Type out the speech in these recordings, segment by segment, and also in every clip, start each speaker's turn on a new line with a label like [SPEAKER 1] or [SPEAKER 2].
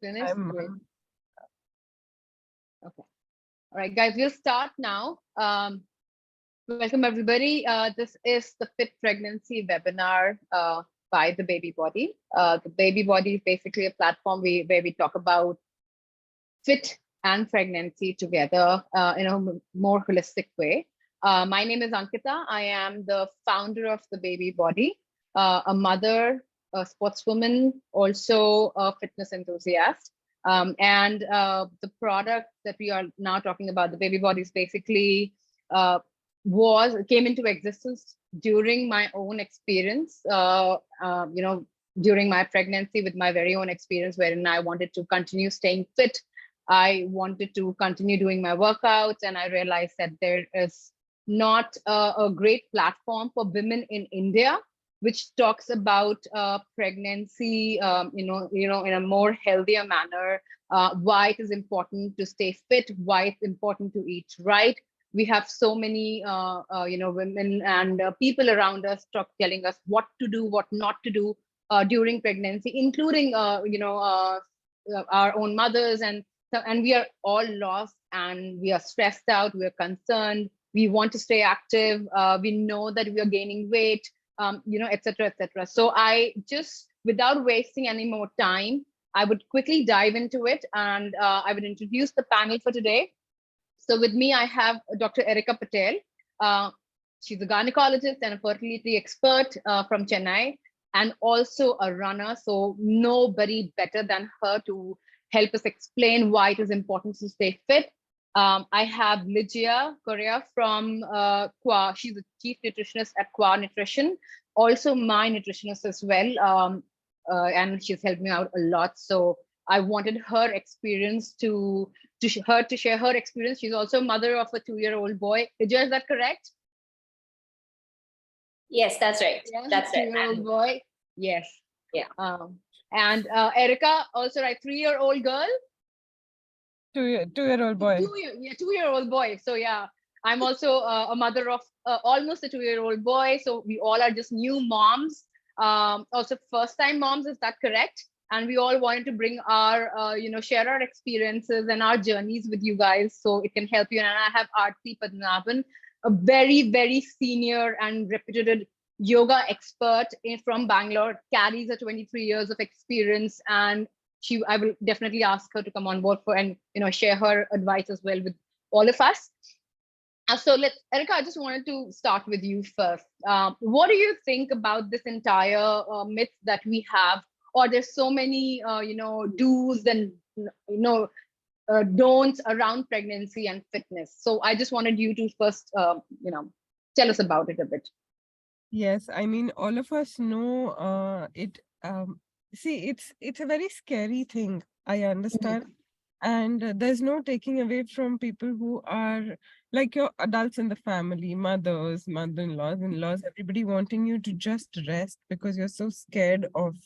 [SPEAKER 1] Finished?
[SPEAKER 2] I'm
[SPEAKER 1] Great. Okay. All right, guys, we'll start now. Welcome, everybody. This is the Fit Pregnancy webinar by The Baby Body. The Baby Body is basically a platform where we talk about fit and pregnancy together in a more holistic way. My name is Ankita. I am the founder of The Baby Body, a mother, a sportswoman, also a fitness enthusiast. And the product that we are now talking about, the Baby Body, is basically came into existence during my own experience. During my pregnancy, with my very own experience, wherein I wanted to continue staying fit. I wanted to continue doing my workouts, and I realized that there is not a great platform for women in India which talks about pregnancy, in a more healthier manner, why it is important to stay fit, why it's important to eat right. We have so many, women and people around us telling us what to do, what not to do during pregnancy, including, our own mothers. And we are all lost, and we are stressed out, we're concerned, we want to stay active, we know that we are gaining weight, et cetera, et cetera. So I just, without wasting any more time, I would quickly dive into it, and I would introduce the panel for today. So with me, I have Dr. Erica Patel. She's a gynecologist and a fertility expert from Chennai, and also a runner. So nobody better than her to help us explain why it is important to stay fit. I have Lygia Correa from Qua. She's a chief nutritionist at Qua Nutrition, also my nutritionist as well. And she's helped me out a lot. So I wanted her experience to share her experience. She's also mother of a 2-year-old boy. Lygia, is that correct?
[SPEAKER 3] Yes, that's right.
[SPEAKER 1] Yes,
[SPEAKER 3] that's right.
[SPEAKER 1] 2-year-old boy. Yes.
[SPEAKER 3] Yeah.
[SPEAKER 1] And Erica, also a 3-year-old girl.
[SPEAKER 2] Two-year-old boy.
[SPEAKER 1] 2-year-old boy. So yeah, I'm also a mother of almost a 2-year-old boy. So we all are just new moms, also first-time moms. Is that correct? And we all wanted to bring our, share our experiences and our journeys with you guys, so it can help you. And I have Aarti Padmanabhan, a very, very senior and reputed yoga expert from Bangalore, carries a 23 years of experience, and I will definitely ask her to come on board and share her advice as well with all of us. So Erica, I just wanted to start with you first. What do you think about this entire myth that we have, or there's so many do's and don'ts around pregnancy and fitness? So I just wanted you to first tell us about it a bit.
[SPEAKER 2] Yes, I mean, all of us know it. See, it's a very scary thing. I understand. And there's no taking away from people who are like your adults in the family, mothers, mother-in-laws, in-laws, everybody wanting you to just rest because you're so scared of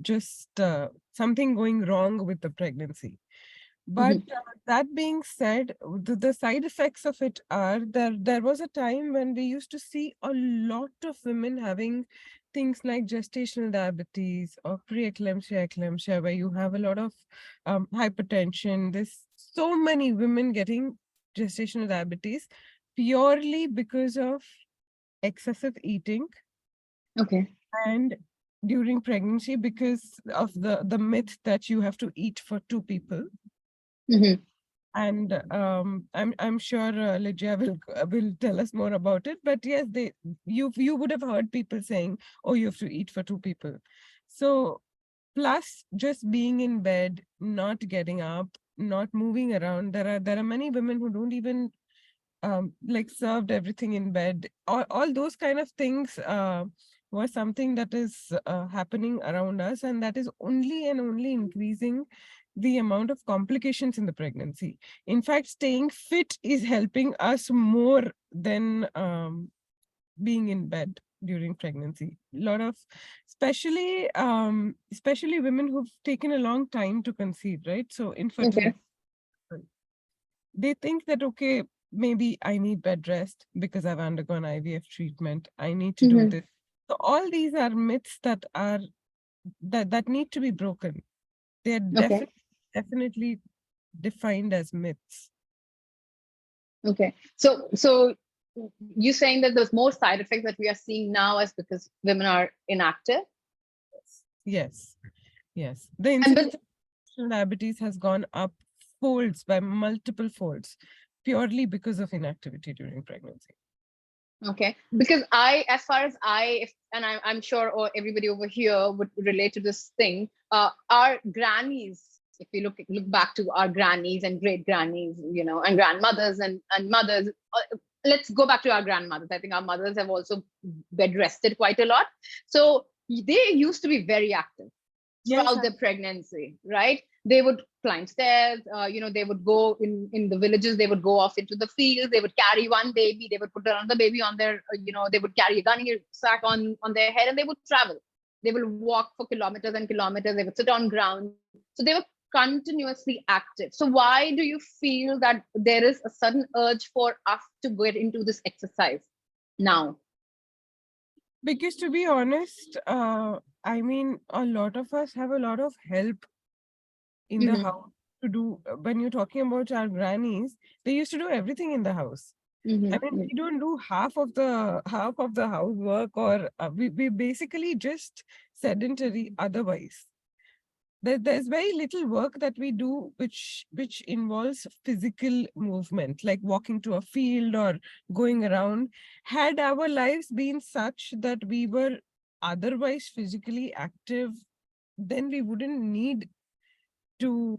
[SPEAKER 2] just something going wrong with the pregnancy. But that being said, the side effects of it are there was a time when we used to see a lot of women having things like gestational diabetes or preeclampsia, where you have a lot of hypertension. There's so many women getting gestational diabetes purely because of excessive eating.
[SPEAKER 1] Okay.
[SPEAKER 2] And during pregnancy, because of the myth that you have to eat for 2 people. And I'm sure Lygia will tell us more about it. But yes, you would have heard people saying, "Oh, you have to eat for 2 people." So plus just being in bed, not getting up, not moving around. There are many women who don't even like served everything in bed. All those kind of things was something that is happening around us, and that is only and only increasing the amount of complications in the pregnancy. In fact, staying fit is helping us more than being in bed during pregnancy. A lot of, especially women who've taken a long time to conceive, right? So infertility. Okay. They think that, okay, maybe I need bed rest because I've undergone IVF treatment. I need to do this. So all these are myths that need to be broken. They are
[SPEAKER 1] Okay.
[SPEAKER 2] definitely defined as myths.
[SPEAKER 1] Okay. So you saying that there's more side effects that we are seeing now as because women are inactive?
[SPEAKER 2] Yes, yes. The
[SPEAKER 1] And but
[SPEAKER 2] incidence of diabetes has gone up folds by multiple folds purely because of inactivity during pregnancy.
[SPEAKER 1] okay, because as far as and I'm sure or everybody over here would relate to this thing. Our grannies, if we look back to our grannies and great grannies, and grandmothers and mothers. Let's go back to our grandmothers. I think our mothers have also bed rested quite a lot, so they used to be very active
[SPEAKER 2] Yes,
[SPEAKER 1] throughout their pregnancy, right? They would climb stairs, they would go in the villages, they would go off into the fields, they would carry one baby, they would put another baby on their, they would carry a gunny sack on their head, and they would travel. They will walk for kilometers and kilometers, they would sit on ground. So they were continuously active. So why do you feel that there is a sudden urge for us to get into this exercise now?
[SPEAKER 2] because to be honest, I mean, a lot of us have a lot of help in the
[SPEAKER 1] Mm-hmm,
[SPEAKER 2] house to do. When you're talking about our grannies, they used to do everything in the house. I mean,
[SPEAKER 1] mm-hmm,
[SPEAKER 2] we don't do half of the housework, or we basically just sedentary otherwise. There's very little work that we do which involves physical movement, like walking to a field or going around. Had our lives been such that we were otherwise physically active, then we wouldn't need to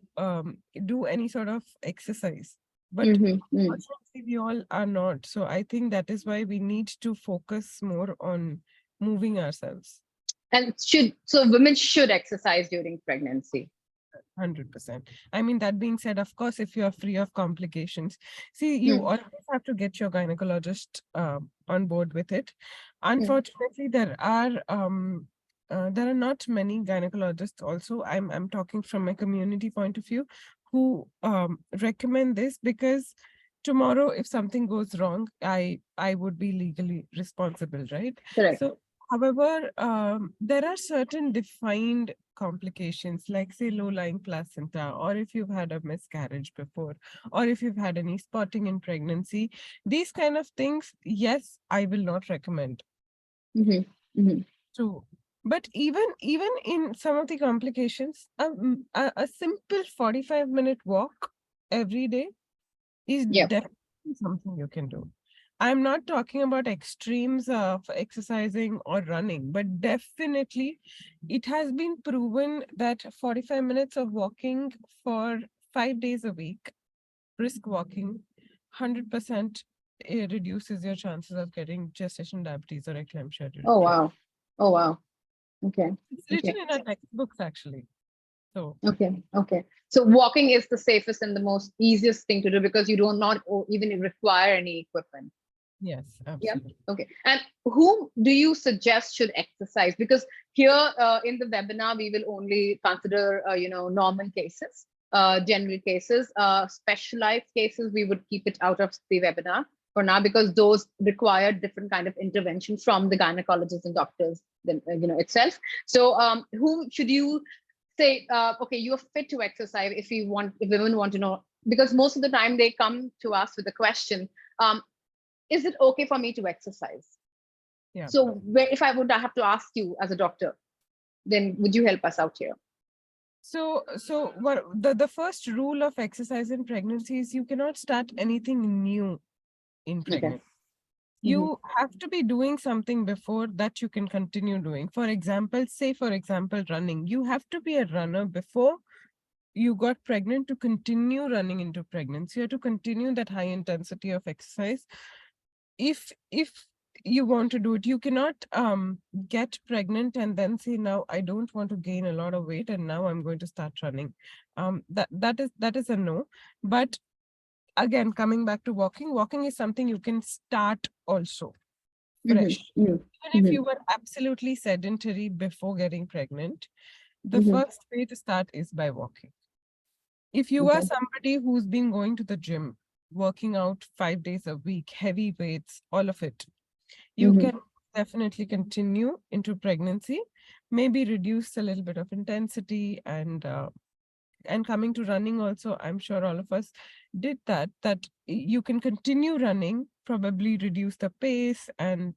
[SPEAKER 2] do any sort of exercise. But
[SPEAKER 1] mm-hmm.
[SPEAKER 2] unfortunately, we all are not. So I think that is why we need to focus more on moving ourselves.
[SPEAKER 1] And women should exercise during pregnancy.
[SPEAKER 2] 100%. I mean, that being said, of course, if you are free of complications, see, you
[SPEAKER 1] Hmm.
[SPEAKER 2] always have to get your gynecologist on board with it.
[SPEAKER 1] Hmm.
[SPEAKER 2] Unfortunately, there are not many gynecologists. Also, I'm talking from a community point of view, who recommend this, because tomorrow, if something goes wrong, I would be legally responsible, right?
[SPEAKER 1] Correct.
[SPEAKER 2] So, however, there are certain defined complications, like say low-lying placenta, or if you've had a miscarriage before, or if you've had any spotting in pregnancy, these kind of things, yes, I will not recommend
[SPEAKER 1] Hmm. Hmm.
[SPEAKER 2] to. But even in some of the complications, a simple 45-minute walk every day is
[SPEAKER 1] Yep.
[SPEAKER 2] definitely something you can do. I'm not talking about extremes of exercising or running, but definitely it has been proven that 45 minutes of walking for 5 days a week, brisk walking, 100% reduces your chances of getting gestational diabetes or eclampsia during
[SPEAKER 1] Oh
[SPEAKER 2] pregnancy.
[SPEAKER 1] wow. Oh wow. Okay.
[SPEAKER 2] It's
[SPEAKER 1] Okay.
[SPEAKER 2] written in our textbooks, actually. So,
[SPEAKER 1] Okay. Okay. So walking is the safest and the most easiest thing to do because you do not even require any equipment.
[SPEAKER 2] yes,
[SPEAKER 1] Yeah.
[SPEAKER 2] absolutely.
[SPEAKER 1] Okay. And whom do you suggest should exercise? Because here in the webinar, we will only consider, normal cases, general cases, specialized cases. We would keep it out of the webinar for now because those require different kind of intervention from the gynecologists and doctors, itself. So, whom should you say? Okay, you're fit to exercise if women want to know, because most of the time they come to us with a question. Is it okay for me to exercise?
[SPEAKER 2] Yeah.
[SPEAKER 1] So if I have to ask you as a doctor, then would you help us out here?
[SPEAKER 2] So what the first rule of exercise in pregnancy is you cannot start anything new in
[SPEAKER 1] Okay.
[SPEAKER 2] pregnancy.
[SPEAKER 1] Mm-hmm.
[SPEAKER 2] You have to be doing something before that you can continue doing. For example, running. You have to be a runner before you got pregnant to continue running into pregnancy, or to continue that high intensity of exercise. If you want to do it, you cannot get pregnant and then say, now I don't want to gain a lot of weight and now I'm going to start running. That is a no. But again, coming back to walking is something you can start also
[SPEAKER 1] Mm-hmm.
[SPEAKER 2] fresh. Even if
[SPEAKER 1] Mm-hmm.
[SPEAKER 2] you were absolutely sedentary before getting pregnant, the
[SPEAKER 1] Mm-hmm.
[SPEAKER 2] first way to start is by walking. If you are
[SPEAKER 1] Okay.
[SPEAKER 2] somebody who's been going to the gym, working out 5 days a week, heavy weights, all of it, you
[SPEAKER 1] Mm-hmm.
[SPEAKER 2] can definitely continue into pregnancy, maybe reduce a little bit of intensity, and and coming to running also, I'm sure all of us did that, that you can continue running, probably reduce the pace and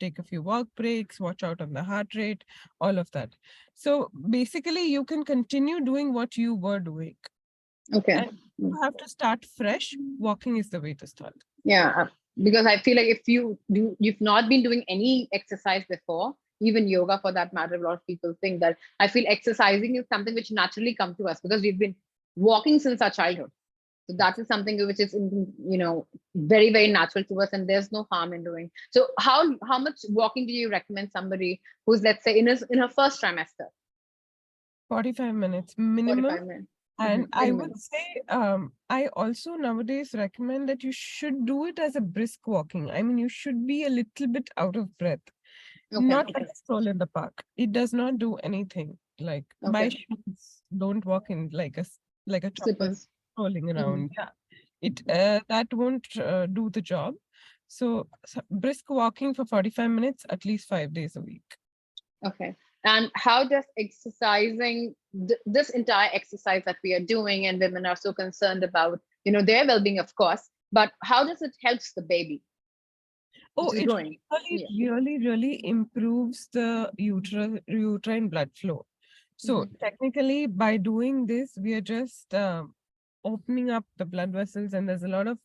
[SPEAKER 2] take a few walk breaks, watch out on the heart rate, all of that. So basically, you can continue doing what you were doing.
[SPEAKER 1] Okay.
[SPEAKER 2] And you have to start fresh. Walking is the way to start.
[SPEAKER 1] Yeah, because I feel like if you've not been doing any exercise before, even yoga for that matter, a lot of people think that I feel exercising is something which naturally come to us because we've been walking since our childhood. So that is something which is, very, very natural to us, and there's no harm in doing. So how much walking do you recommend somebody who's, let's say, in her first trimester?
[SPEAKER 2] 45 minutes minimum.
[SPEAKER 1] 45 minutes.
[SPEAKER 2] And I would
[SPEAKER 1] Minimum.
[SPEAKER 2] say, I also nowadays recommend that you should do it as a brisk walking. I mean, you should be a little bit out of breath,
[SPEAKER 1] Okay.
[SPEAKER 2] not like a stroll in the park. It does not do anything. Like buy
[SPEAKER 1] Okay.
[SPEAKER 2] shoes, don't walk in like a chopper
[SPEAKER 1] Slippers.
[SPEAKER 2] strolling
[SPEAKER 1] Hmm.
[SPEAKER 2] around. Yeah, it that won't do the job. So, brisk walking for 45 minutes, at least 5 days a week.
[SPEAKER 1] Okay. And how does exercising, this entire exercise that we are doing, and women are so concerned about, their well-being, of course, but how does it helps the baby,
[SPEAKER 2] Oh,
[SPEAKER 1] which is
[SPEAKER 2] it
[SPEAKER 1] growing?
[SPEAKER 2] really,
[SPEAKER 1] Yeah.
[SPEAKER 2] really, really improves the uterine blood flow. So
[SPEAKER 1] Hmm.
[SPEAKER 2] technically, by doing this, we are just opening up the blood vessels, and there's a lot of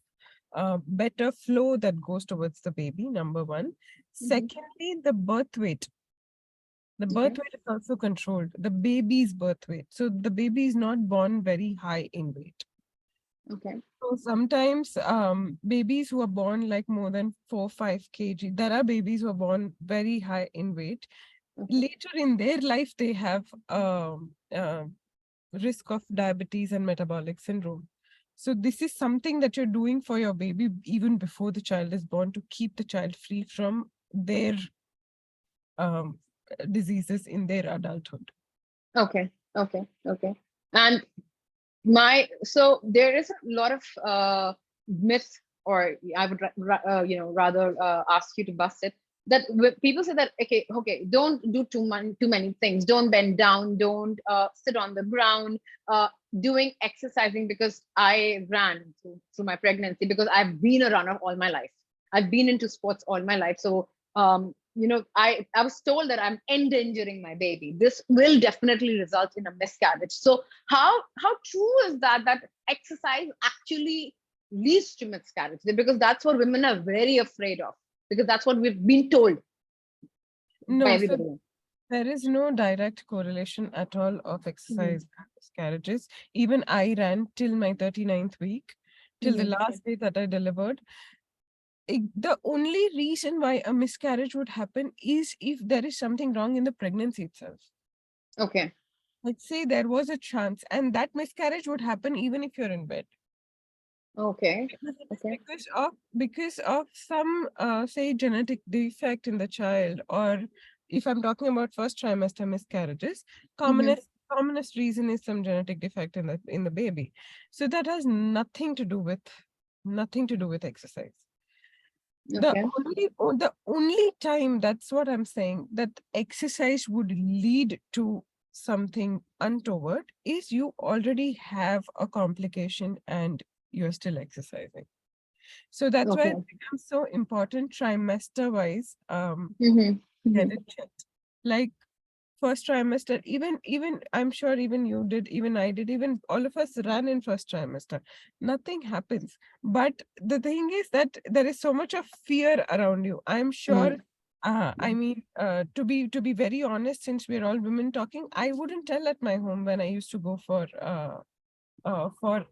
[SPEAKER 2] better flow that goes towards the baby. Number one.
[SPEAKER 1] Hmm.
[SPEAKER 2] Secondly, the birth weight. The
[SPEAKER 1] Okay.
[SPEAKER 2] birth weight is also controlled. The baby's birth weight. So the baby is not born very high in weight.
[SPEAKER 1] Okay.
[SPEAKER 2] So sometimes babies who are born like more than 4-5 kg, there are babies who are born very high in weight.
[SPEAKER 1] Okay.
[SPEAKER 2] Later in their life, they have risk of diabetes and metabolic syndrome. So this is something that you're doing for your baby even before the child is born, to keep the child free from their um, diseases in their adulthood.
[SPEAKER 1] Okay. Okay. Okay. And so there is a lot of myth, or I would rather ask you to bust it, that people say that, okay, don't do too many things, don't bend down, don't sit on the ground, doing exercising, because I ran through my pregnancy, because I've been a runner all my life, I've been into sports all my life. So I was told that I'm endangering my baby, this will definitely result in a miscarriage. So how true is that exercise actually leads to miscarriage? Because that's what women are very afraid of, because that's what we've been told by
[SPEAKER 2] No, so
[SPEAKER 1] everybody.
[SPEAKER 2] there is no direct correlation at all of
[SPEAKER 1] Hmm.
[SPEAKER 2] exercise and miscarriages. Even I ran till my 39th week, till the
[SPEAKER 1] Hmm.
[SPEAKER 2] last day that I delivered. The only reason why a miscarriage would happen is if there is something wrong in the pregnancy itself.
[SPEAKER 1] Okay.
[SPEAKER 2] Let's say there was a chance, and that miscarriage would happen even if you're in bed.
[SPEAKER 1] Okay.
[SPEAKER 2] Because it is
[SPEAKER 1] Okay.
[SPEAKER 2] because of some say genetic defect in the child, or if I'm talking about first trimester miscarriages,
[SPEAKER 1] Hmm.
[SPEAKER 2] commonest reason is some genetic defect in the baby. So that has nothing to do with exercise.
[SPEAKER 1] Okay.
[SPEAKER 2] The only time, that's what I'm saying, that exercise would lead to something untoward is you already have a complication and you're still exercising. So that's why it
[SPEAKER 1] Okay.
[SPEAKER 2] becomes so important trimester wise,
[SPEAKER 1] Hmm. Hmm.
[SPEAKER 2] get it checked. Like first trimester, even I'm sure even you did, even I did, even all of us ran in first trimester. Nothing happens. But the thing is that there is so much of fear around you. I'm sure. I mean, to be very honest, since we're all women talking, I wouldn't tell at my home when I used to go uh, for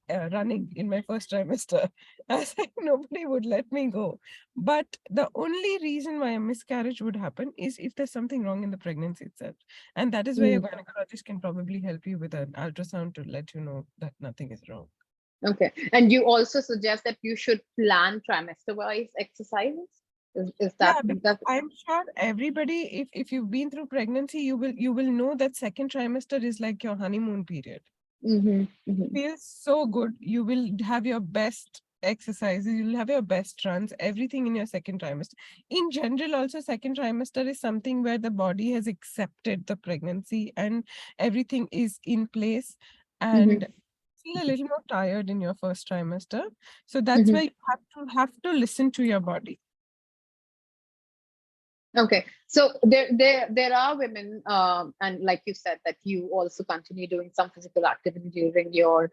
[SPEAKER 2] running in my first trimester, as like nobody would let me go. But the only reason why a miscarriage would happen is if there's something wrong in the pregnancy itself. And that is why a
[SPEAKER 1] Hmm.
[SPEAKER 2] gynecologist can probably help you with an ultrasound to let you know that nothing is wrong.
[SPEAKER 1] Okay. And you also suggest that you should plan trimester-wise exercises? Is
[SPEAKER 2] Yeah,
[SPEAKER 1] that
[SPEAKER 2] because
[SPEAKER 1] that?
[SPEAKER 2] I'm sure everybody, if you've been through pregnancy, you will know that second trimester is like your honeymoon period.
[SPEAKER 1] Hmm. Hmm.
[SPEAKER 2] Feels so good. You will have your best exercises, you'll have your best runs, everything in your second trimester. In general, also, second trimester is something where the body has accepted the pregnancy and everything is in place. And
[SPEAKER 1] Mm-hmm.
[SPEAKER 2] feel a little more tired in your first trimester. So that's why
[SPEAKER 1] Mm-hmm.
[SPEAKER 2] you have to listen to your body.
[SPEAKER 1] Okay, so there are women, and like you said, that you also continue doing some physical activity during your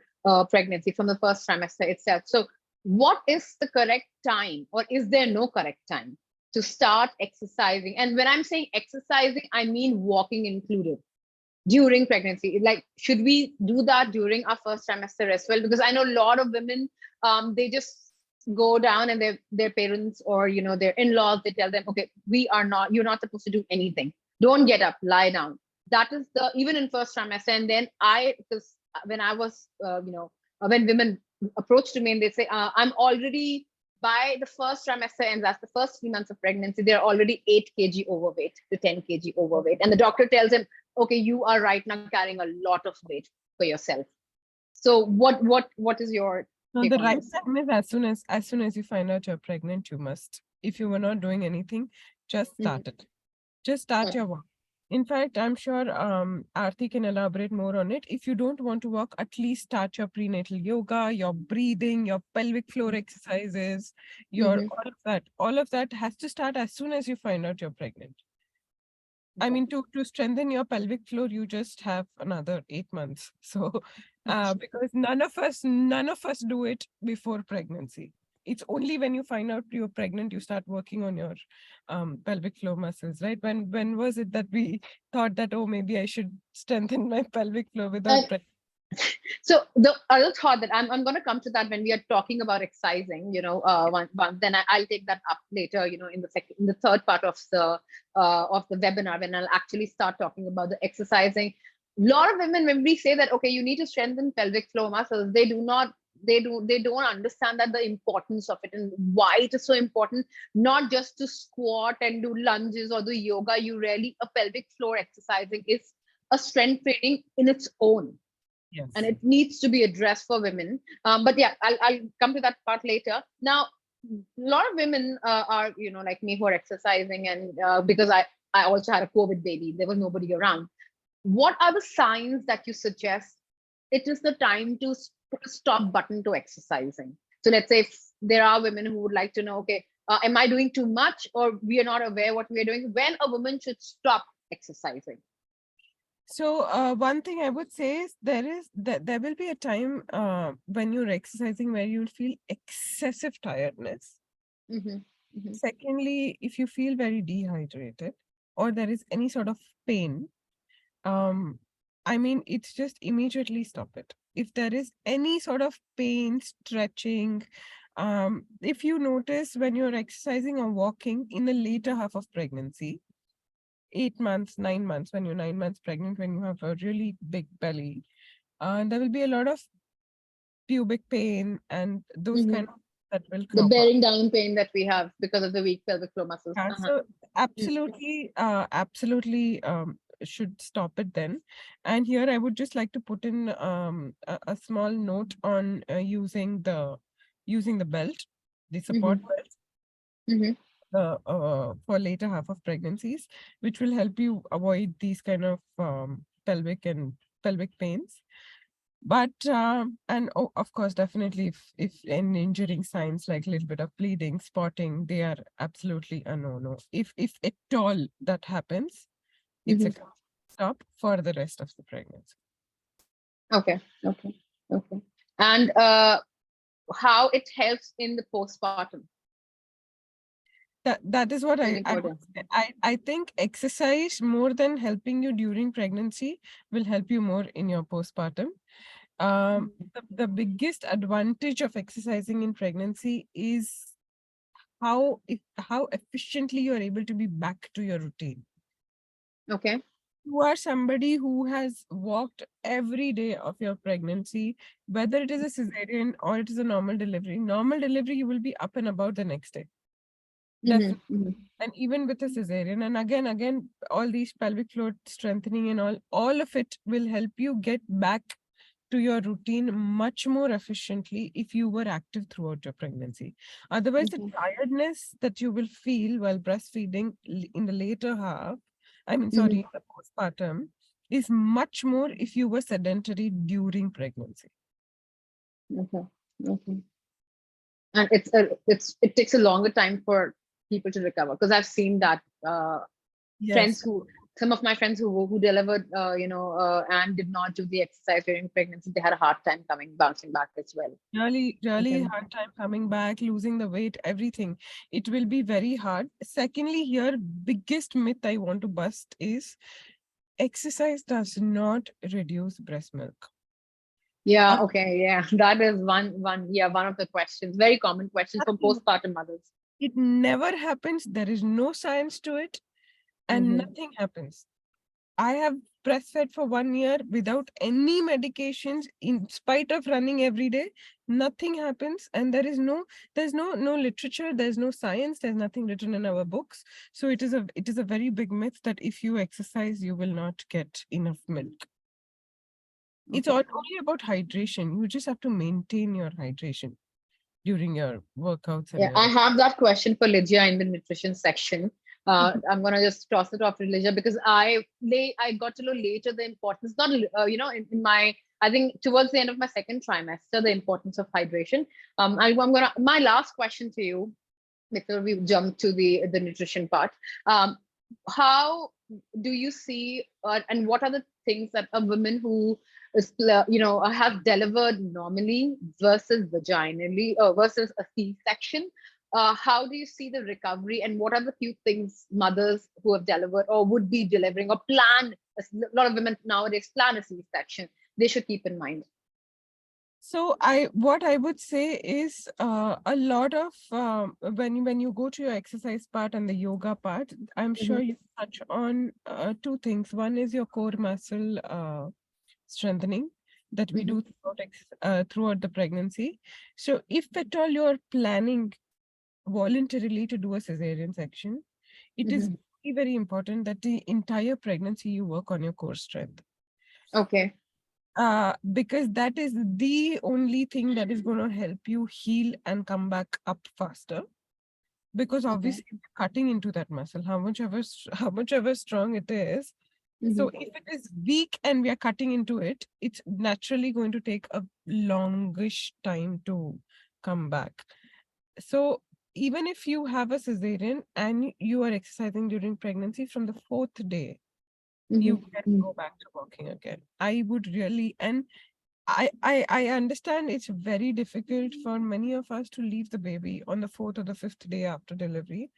[SPEAKER 1] pregnancy from the first trimester itself. So, what is the correct time, or is there no correct time to start exercising? And when I'm saying exercising, I mean walking included during pregnancy. Like, should we do that during our first trimester as well? Because I know a lot of women, they just go down, and their parents, or their in-laws, they tell them, okay, you're not supposed to do anything, don't get up, lie down. That is the even in first trimester. And then because when I was when women approach to me and they say, I'm already, by the first trimester ends, that's the first 3 months of pregnancy, they're already 8 kg overweight to 10 kg overweight, and the doctor tells them, okay, you are right now carrying a lot of weight for yourself. So what is your
[SPEAKER 2] No,
[SPEAKER 1] take
[SPEAKER 2] the
[SPEAKER 1] on
[SPEAKER 2] right
[SPEAKER 1] this?
[SPEAKER 2] time is as soon as you find out you're pregnant, you must. If you were not doing anything, just
[SPEAKER 1] Mhm.
[SPEAKER 2] start it. Just start
[SPEAKER 1] Okay.
[SPEAKER 2] your walk. In fact, I'm sure Aarti can elaborate more on it. If you don't want to walk, at least start your prenatal yoga, your breathing, your pelvic floor exercises, your
[SPEAKER 1] Hmm.
[SPEAKER 2] all of that has to start as soon as you find out you're pregnant. I
[SPEAKER 1] Okay.
[SPEAKER 2] mean, to strengthen your pelvic floor, you just have another 8 months. So, because none of us do it before pregnancy. It's only when you find out you're pregnant, you start working on your pelvic floor muscles, right? When was it that we thought that, oh, maybe I should strengthen my pelvic floor without
[SPEAKER 1] And
[SPEAKER 2] pregnancy?
[SPEAKER 1] so the other thought that I'm going to come to that when we are talking about exercising, then I'll take that up later, in the third part of the webinar, when I'll actually start talking about the exercising. A lot of women, when we say that, okay, you need to strengthen pelvic floor muscles, they don't understand that the importance of it and why it is so important. Not just to squat and do lunges or do yoga. You really, a pelvic floor exercising is a strength training in its own, and
[SPEAKER 2] Yes.
[SPEAKER 1] it needs to be addressed for women. But yeah, I'll come to that part later. Now, a lot of women are, like me, who are exercising, and because I also had a COVID baby, there was nobody around. What are the signs that you suggest it is the time to put a stop button to exercising? So let's say if there are women who would like to know, okay, am I doing too much, or we are not aware what we are doing? When a woman should stop exercising?
[SPEAKER 2] So one thing I would say is there will be a time when you're exercising where you'll feel excessive tiredness.
[SPEAKER 1] Mm-hmm. Mm-hmm.
[SPEAKER 2] Secondly, if you feel very dehydrated or there is any sort of pain, um, I mean, it's just immediately stop it. If there is any sort of pain, stretching, if you notice when you're exercising or walking in the later half of pregnancy, 8 months, 9 months, when you're 9 months pregnant, when you have a really big belly, there will be a lot of pubic pain and those
[SPEAKER 1] Mm-hmm.
[SPEAKER 2] kind of that will
[SPEAKER 1] The
[SPEAKER 2] crop up.
[SPEAKER 1] bearing down pain that we have because of the weak pelvic floor muscles.
[SPEAKER 2] Yeah,
[SPEAKER 1] Uh-huh.
[SPEAKER 2] so absolutely should stop it then. And here I would just like to put in a small note on using the belt, the support
[SPEAKER 1] Mm-hmm.
[SPEAKER 2] belt,
[SPEAKER 1] Mm-hmm.
[SPEAKER 2] for later half of pregnancies, which will help you avoid these kind of pelvic pains. But and oh, of course, definitely, if any injuring signs like a little bit of bleeding, spotting, they are absolutely a no-no. If at all that happens, it's a
[SPEAKER 1] Mm-hmm.
[SPEAKER 2] complete stop for the rest of the pregnancy.
[SPEAKER 1] Okay. Okay. Okay. And how it helps in the postpartum.
[SPEAKER 2] That is what
[SPEAKER 1] Very
[SPEAKER 2] I would
[SPEAKER 1] important.
[SPEAKER 2] say. I think exercise more than helping you during pregnancy will help you more in your postpartum. The biggest advantage of exercising in pregnancy is how efficiently you're able to be back to your routine.
[SPEAKER 1] Okay.
[SPEAKER 2] You are somebody who has walked every day of your pregnancy, whether it is a cesarean or it is a normal delivery. Normal delivery, you will be up and about the next day.
[SPEAKER 1] Mm-hmm.
[SPEAKER 2] Definitely.
[SPEAKER 1] Mm-hmm.
[SPEAKER 2] And even with a cesarean, and again, all these pelvic floor strengthening and all of it will help you get back to your routine much more efficiently if you were active throughout your pregnancy. Otherwise, the
[SPEAKER 1] Mhm.
[SPEAKER 2] tiredness that you will feel while breastfeeding in the later half, I mean, sorry,
[SPEAKER 1] Mhm.
[SPEAKER 2] in the postpartum, is much more if you were sedentary during pregnancy.
[SPEAKER 1] Okay. Okay. And it takes a longer time for people to recover, because I've seen that friends
[SPEAKER 2] Yes.
[SPEAKER 1] who some of my friends who delivered and did not do the exercise during pregnancy, they had a hard time coming bouncing back as well.
[SPEAKER 2] Really, really
[SPEAKER 1] Okay.
[SPEAKER 2] hard time coming back, losing the weight, everything. It will be very hard. Secondly, here, biggest myth I want to bust is exercise does not reduce breast milk.
[SPEAKER 1] Yeah,
[SPEAKER 2] Uh,
[SPEAKER 1] okay, yeah. That is one of the questions, very common question for
[SPEAKER 2] nothing.
[SPEAKER 1] postpartum mothers.
[SPEAKER 2] It never happens. There is no science to it, and
[SPEAKER 1] Mm-hmm.
[SPEAKER 2] nothing happens. I have breastfed for 1 year without any medications, in spite of running every day. Nothing happens, and there's no literature, there's no science, there's nothing written in our books. So it is a very big myth that if you exercise, you will not get enough milk. It's
[SPEAKER 1] Okay.
[SPEAKER 2] all only about hydration. You just have to maintain your hydration during your workouts and
[SPEAKER 1] Yeah,
[SPEAKER 2] your
[SPEAKER 1] I have that question for Lydia in the nutrition section. I'm gonna just toss it off to Lydia, because I got to know later the importance, not in my, I think towards the end of my second trimester, the importance of hydration. I'm gonna, my last question to you before we jump to the nutrition part. Um, how do you see, and what are the things that a woman who is have delivered normally versus vaginally, versus a C-section, how do you see the recovery, and what are the few things mothers who have delivered or would be delivering or plan, a lot of women nowadays plan a C-section, they should keep in mind?
[SPEAKER 2] So what I would say is a lot of when you go to your exercise part and the yoga part, I'm
[SPEAKER 1] Mm-hmm.
[SPEAKER 2] sure you touch on two things. One is your core muscle strengthening that we
[SPEAKER 1] Mm-hmm.
[SPEAKER 2] do throughout the pregnancy. So if at all you're planning voluntarily to do a cesarean section, it is
[SPEAKER 1] Mm-hmm.
[SPEAKER 2] very, very important that the entire pregnancy you work on your core strength.
[SPEAKER 1] Okay.
[SPEAKER 2] Because that is the only thing that is going to help you heal and come back up faster. Because
[SPEAKER 1] Okay.
[SPEAKER 2] obviously, you're cutting into that muscle, how much ever strong it is.
[SPEAKER 1] Mm-hmm.
[SPEAKER 2] So if it is weak and we are cutting into it, it's naturally going to take a longish time to come back. So even if you have a cesarean and you are exercising during pregnancy, from the fourth day, you can
[SPEAKER 1] Mm-hmm.
[SPEAKER 2] go back to walking again. I would really, and I understand it's very difficult for many of us to leave the baby on the fourth or the fifth day after delivery.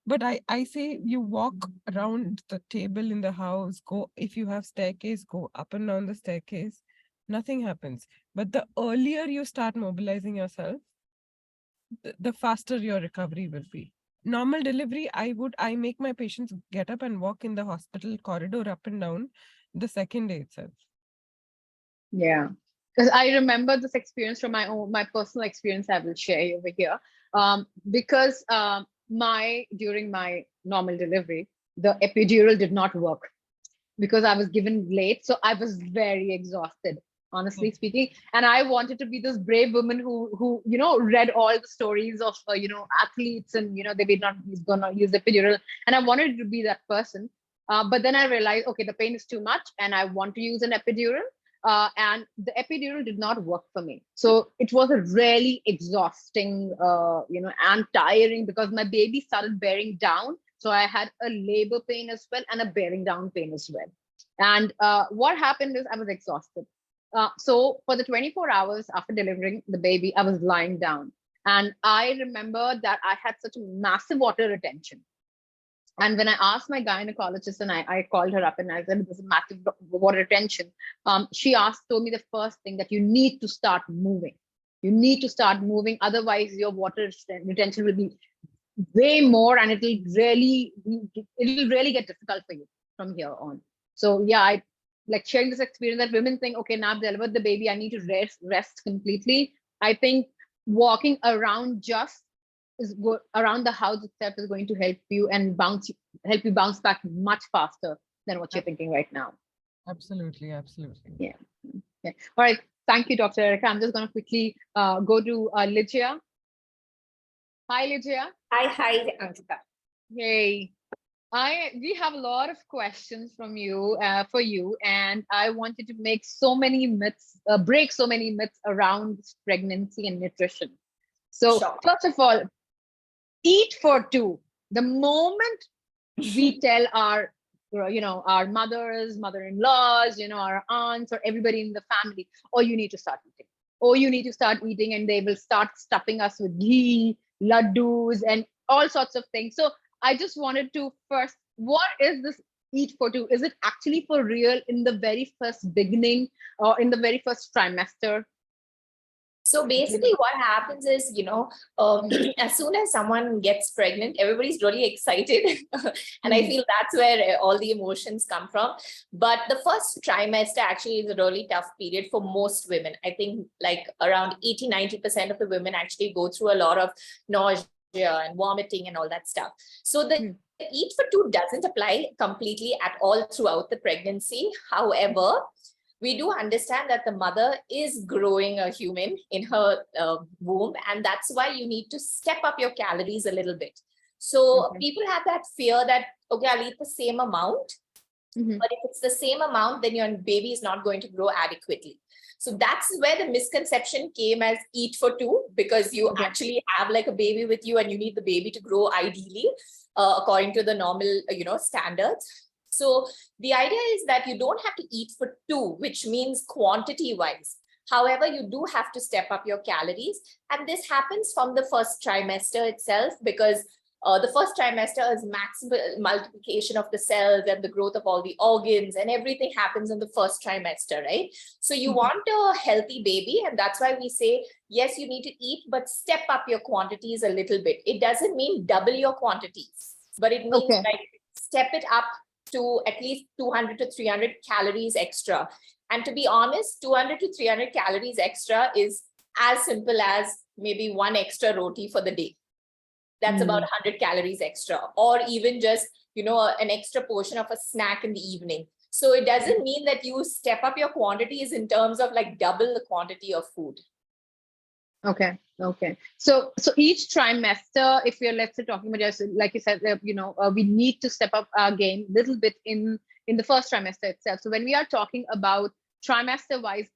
[SPEAKER 2] But I say you walk around the table in the house, go if you have staircase, go up and down the staircase. Nothing happens. But the earlier you start mobilizing yourself, the faster your recovery will be. Normal delivery, I make my patients get up and walk in the hospital corridor up and down the second day itself.
[SPEAKER 1] Yeah, because I remember this experience from my personal experience. I will share over here. Because my during my normal delivery, the epidural did not work because I was given late, so I was very exhausted, honestly speaking. And I wanted to be this brave woman who read all the stories of athletes, and they did not use gonna use epidural, and I wanted to be that person. But then I realized, okay, the pain is too much, and I want to use an epidural. And the epidural did not work for me. So it was a really exhausting, and tiring, because my baby started bearing down. So I had a labor pain as well and a bearing down pain as well. And what happened is I was exhausted. So for the 24 hours after delivering the baby, I was lying down. And I remember that I had such a massive water retention. And when I asked my gynecologist, and I called her up and I said, there's a massive water retention. She told me the first thing, that you need to start moving. You need to start moving. Otherwise, your water retention will be way more, and it'll really get difficult for you from here on. So yeah, I like sharing this experience that women think, okay, now I've delivered the baby, I need to rest completely. I think walking around just around the house itself is going to help you bounce back much faster than what you're
[SPEAKER 2] Ab-
[SPEAKER 1] thinking right now.
[SPEAKER 2] Absolutely, absolutely.
[SPEAKER 1] Yeah. Yeah. All right. Thank you, Dr. Erica. I'm just going to quickly go to Lygia. Hi, Lygia.
[SPEAKER 3] Hi, Ankita.
[SPEAKER 1] Hey. We have a lot of questions from you for you, and I wanted to make so many myths, break so many myths around pregnancy and nutrition. So
[SPEAKER 3] Sure.
[SPEAKER 1] first of all, eat for two. The moment we tell our our mothers, mother-in-laws, our aunts, or everybody in the family, oh, you need to start eating, oh, you need to start eating, and they will start stuffing us with ghee, laddus, and all sorts of things. So I just wanted to first, what is this eat for two? Is it actually for real in the very first beginning or in the very first trimester?
[SPEAKER 3] So basically what happens is, as soon as someone gets pregnant, everybody's really excited. And I feel that's where all the emotions come from. But the first trimester actually is a really tough period for most women. I think like around 80-90% of the women actually go through a lot of nausea and vomiting and all that stuff. So the eat for two doesn't apply completely at all throughout the pregnancy. However, we do understand that the mother is growing a human in her womb, and that's why you need to step up your calories a little bit. So people have that fear that, okay, I'll eat the same amount, but if it's the same amount, then your baby is not going to grow adequately. So that's where the misconception came as eat for two, because you actually have like a baby with you and you need the baby to grow ideally according to the normal, standards. So the idea is that you don't have to eat for two, which means quantity wise. However, you do have to step up your calories. And this happens from the first trimester itself, because the first trimester is maximal multiplication of the cells and the growth of all the organs, and everything happens in the first trimester, right? So you want a healthy baby, and that's why we say, yes, you need to eat, but step up your quantities a little bit. It doesn't mean double your quantities, but it means like step it up to at least 200 to 300 calories extra. And to be honest, 200 to 300 calories extra is as simple as maybe one extra roti for the day. That's about 100 calories extra, or even just, an extra portion of a snack in the evening. So it doesn't mean that you step up your quantities in terms of like double the quantity of food.
[SPEAKER 1] Okay. So each trimester, if we're, let's say, talking about just like you said, we need to step up our game a little bit in the first trimester itself. So when we are talking about trimester wise,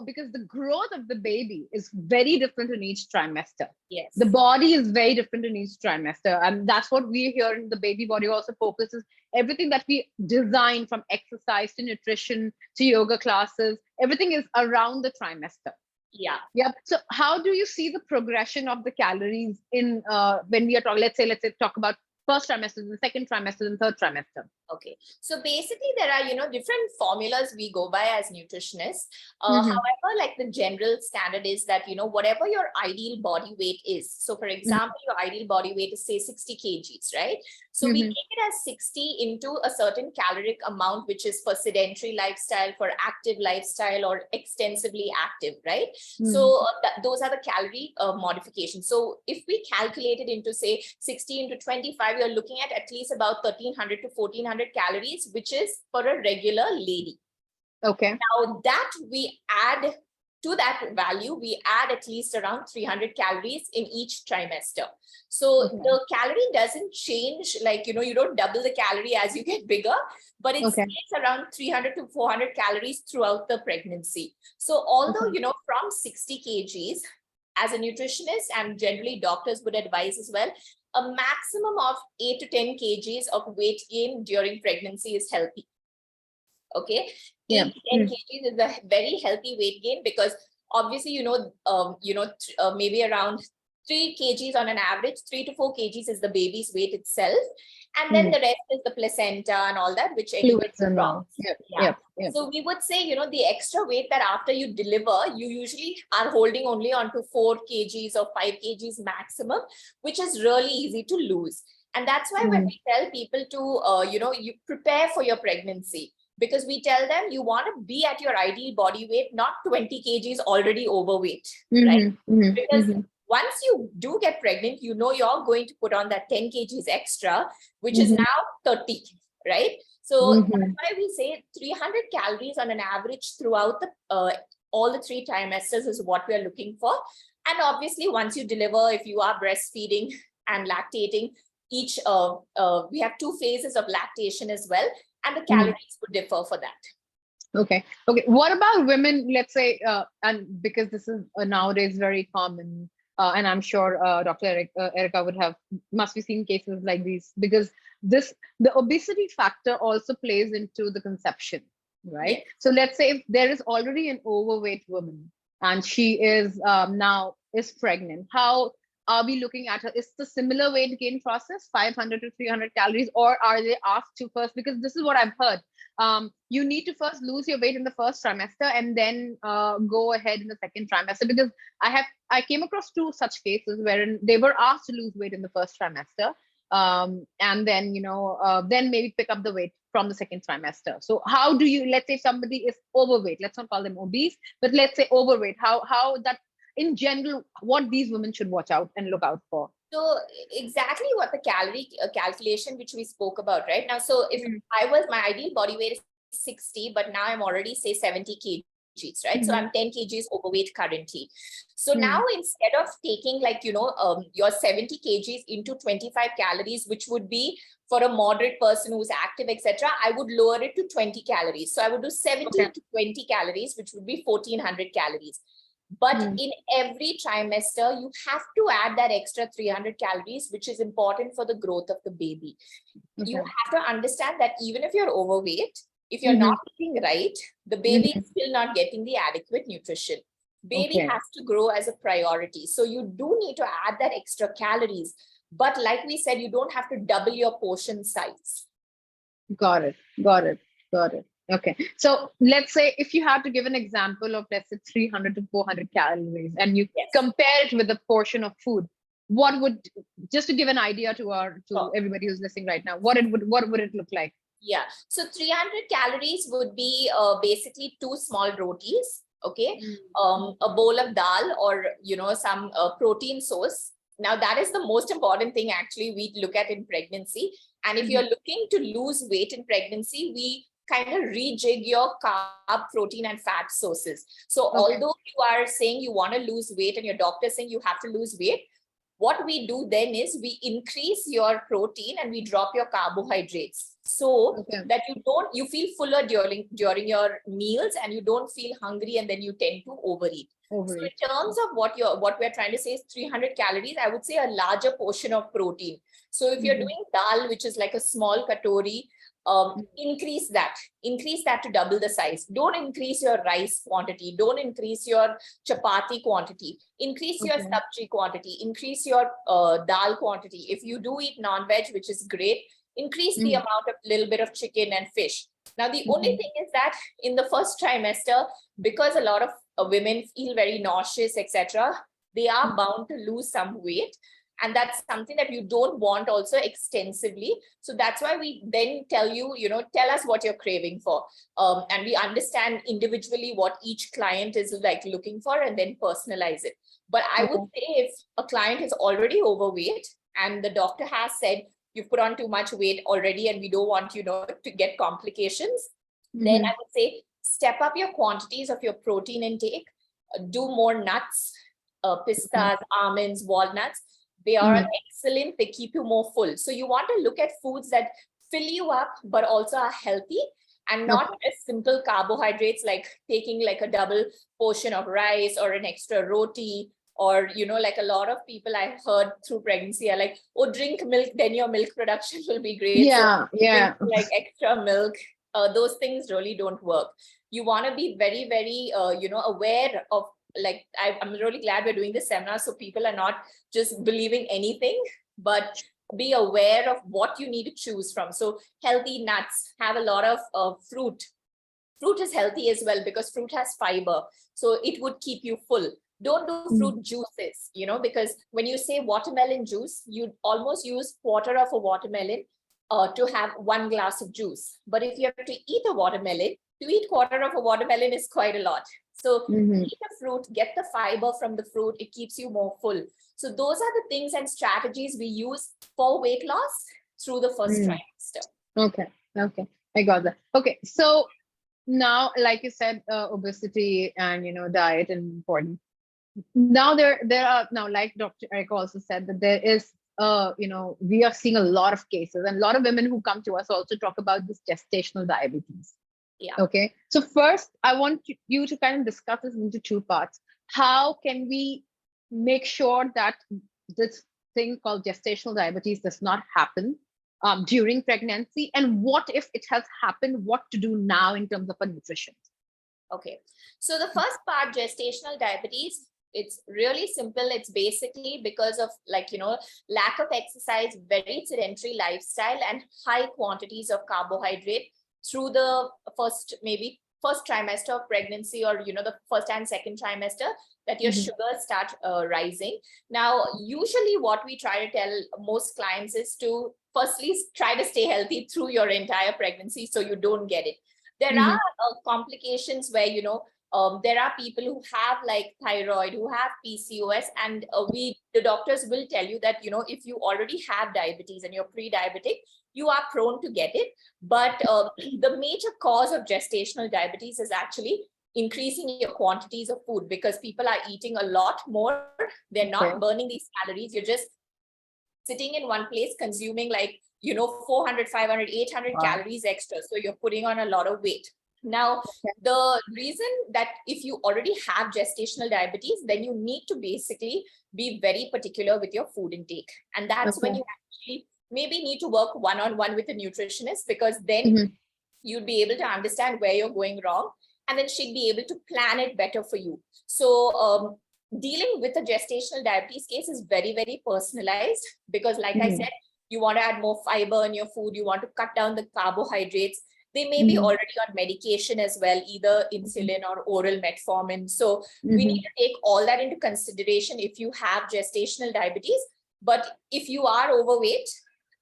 [SPEAKER 1] because the growth of the baby is very different in each trimester.
[SPEAKER 3] Yes.
[SPEAKER 1] The body is very different in each trimester. And that's what we hear in the baby body also focuses. Everything that we design, from exercise to nutrition to yoga classes, everything is around the trimester. Yeah. So how do you see the progression of the calories in when we are talking, let's say talk about first trimester, the second trimester, and third trimester?
[SPEAKER 3] Okay. So basically there are, different formulas we go by as nutritionists. However, like the general standard is that, whatever your ideal body weight is. So for example, your ideal body weight is say 60 kgs, right? So we take it as 60 into a certain caloric amount, which is for sedentary lifestyle, for active lifestyle, or extensively active, right? So those are the calorie modifications. So if we calculate it into say 60 into 25, you're looking at least about 1300 to 1400 calories, which is for a regular lady.
[SPEAKER 1] Okay.
[SPEAKER 3] Now that we add to that value, we add at least around 300 calories in each trimester. So the calorie doesn't change, like, you don't double the calorie as you get bigger, but it stays around 300 to 400 calories throughout the pregnancy. So although, from 60 kgs, as a nutritionist and generally doctors would advise as well, a maximum of 8 to 10 kgs of weight gain during pregnancy is healthy. Okay. 8 to 10 kgs is a very healthy weight gain, because obviously, maybe around 3 kgs on an average, 3 to 4 kgs is the baby's weight itself. And then the rest is the placenta and all that, which
[SPEAKER 1] fluids and all.
[SPEAKER 3] Yep. So we would say, the extra weight that after you deliver, you usually are holding only onto 4 kgs or 5 kgs maximum, which is really easy to lose. And that's why when we tell people to, you prepare for your pregnancy, because we tell them you want to be at your ideal body weight, not 20 kgs already overweight, right? Because once you do get pregnant, you're going to put on that 10 kgs extra, which is now 30, right? So that's why we say 300 calories on an average throughout the all the 3 trimesters is what we're looking for. And obviously, once you deliver, if you are breastfeeding and lactating, each we have 2 phases of lactation as well, and the calories would differ for that.
[SPEAKER 1] Okay. What about women? Let's say, and because this is nowadays very common, and I'm sure Dr. Erica must be seeing cases like these, because the obesity factor also plays into the conception, right?
[SPEAKER 3] Yes.
[SPEAKER 1] So let's say if there is already an overweight woman and she is now is pregnant, how are we looking at her? Is the similar weight gain process 500 to 300 calories, or are they asked to first? Because this is what I've heard. You need to first lose your weight in the first trimester and then go ahead in the second trimester. Because I came across 2 such cases wherein they were asked to lose weight in the first trimester, and then then maybe pick up the weight from the second trimester. So how do you, let's say somebody is overweight, let's not call them obese, but let's say overweight, how that in general, what these women should watch out and look out for?
[SPEAKER 3] So exactly what the calorie calculation which we spoke about right now. So if my ideal body weight is 60, but now I'm already say 70 kgs, right? So I'm 10 kgs overweight currently. So now instead of taking like, your 70 kgs into 25 calories, which would be for a moderate person who's active, etc., I would lower it to 20 calories. So I would do 70 to 20 calories, which would be 1400 calories. But in every trimester, you have to add that extra 300 calories, which is important for the growth of the baby. You have to understand that even if you're overweight, if you're not eating right, the baby is still not getting the adequate nutrition. Baby has to grow as a priority. So you do need to add that extra calories. But like we said, you don't have to double your portion size.
[SPEAKER 1] Got it. Okay. So let's say if you had to give an example of, let's say, 300 to 400 calories and you compare it with the portion of food, what would, just to give an idea to everybody who's listening right now, what would it look like?
[SPEAKER 3] Yeah. So 300 calories would be basically 2 small rotis. Okay. A bowl of dal or, some protein source. Now that is the most important thing actually we look at in pregnancy. And if you're looking to lose weight in pregnancy, we kind of rejig your carb, protein, and fat sources. So although you are saying you want to lose weight and your doctor is saying you have to lose weight, what we do then is we increase your protein and we drop your carbohydrates so that you feel fuller during your meals and you don't feel hungry and then you tend to overeat. So in terms of what we're trying to say is 300 calories, I would say a larger portion of protein. So if you're doing dal, which is like a small katori, increase that to double the size. Don't increase your rice quantity. Don't increase your chapati quantity. Increase your sabji quantity. Increase your dal quantity. If you do eat non-veg, which is great, increase the amount of little bit of chicken and fish. Now, the only thing is that in the first trimester, because a lot of women feel very nauseous, etc., they are bound to lose some weight. And that's something that you don't want also extensively. So that's why we then tell you, tell us what you're craving for. And we understand individually what each client is like looking for and then personalize it. But I would say if a client is already overweight and the doctor has said, you've put on too much weight already and we don't want you to get complications, then I would say step up your quantities of your protein intake, do more nuts, pistas, almonds, walnuts. They are excellent. They keep you more full. So you want to look at foods that fill you up, but also are healthy and not just simple carbohydrates, like taking like a double portion of rice or an extra roti. Or, like a lot of people I heard through pregnancy are like, oh, drink milk, then your milk production will be great.
[SPEAKER 1] Yeah,
[SPEAKER 3] so drink, like extra milk. Those things really don't work. You want to be very, very, aware of, like, I'm really glad we're doing this seminar so people are not just believing anything, but be aware of what you need to choose from. So healthy nuts, have a lot of fruit. Fruit is healthy as well because fruit has fiber. So it would keep you full. Don't do fruit juices, because when you say watermelon juice, you almost use quarter of a watermelon to have 1 glass of juice. But if you have to eat a watermelon, to eat quarter of a watermelon is quite a lot. So eat the fruit, get the fiber from the fruit. It keeps you more full. So those are the things and strategies we use for weight loss through the first trimester.
[SPEAKER 1] Okay. I got that. Okay. So now, like you said, obesity and diet and important. Now there are now, like Dr. Erica also said, that there is we are seeing a lot of cases, and a lot of women who come to us also talk about this gestational diabetes.
[SPEAKER 3] Yeah.
[SPEAKER 1] Okay, so first I want you to kind of discuss this into two parts. How can we make sure that this thing called gestational diabetes does not happen during pregnancy, and what if it has happened, what to do now in terms of a nutrition?
[SPEAKER 3] Okay. So the first part, gestational diabetes, it's really simple. It's basically because of lack of exercise, very sedentary lifestyle, and high quantities of carbohydrate through the first trimester of pregnancy, or the first and second trimester, that your sugars start rising. Now, usually what we try to tell most clients is to firstly try to stay healthy through your entire pregnancy so you don't get it. There are complications where, there are people who have like thyroid, who have PCOS, and the doctors will tell you that, if you already have diabetes and you're pre-diabetic, you are prone to get it. But the major cause of gestational diabetes is actually increasing your quantities of food, because people are eating a lot more. They're not burning these calories. You're just sitting in one place consuming 400, 500, 800 calories extra. So you're putting on a lot of weight. Now, the reason that if you already have gestational diabetes, then you need to basically be very particular with your food intake. And that's when you actually maybe need to work one-on-one with a nutritionist, because then you'd be able to understand where you're going wrong, and then she'd be able to plan it better for you. So dealing with a gestational diabetes case is very, very personalized, because like I said, you want to add more fiber in your food, you want to cut down the carbohydrates. They may be already on medication as well, either insulin or oral metformin. So we need to take all that into consideration if you have gestational diabetes. But if you are overweight,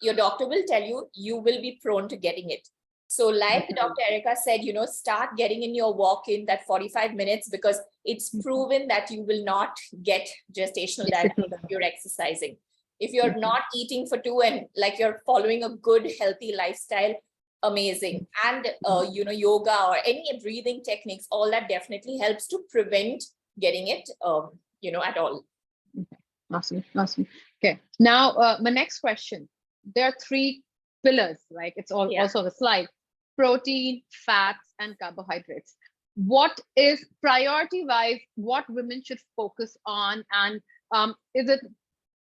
[SPEAKER 3] your doctor will tell you, you will be prone to getting it. So like Dr. Erica said, start getting in your walk-in that 45 minutes, because it's proven that you will not get gestational diabetes if you're exercising. If you're not eating for 2 and you're following a good, healthy lifestyle, amazing. And, yoga or any breathing techniques, all that definitely helps to prevent getting it, at all.
[SPEAKER 1] Awesome. Okay. Now, my next question. There are 3 pillars, right? It's also the slide: protein, fats, and carbohydrates. What is priority-wise, what women should focus on? And is it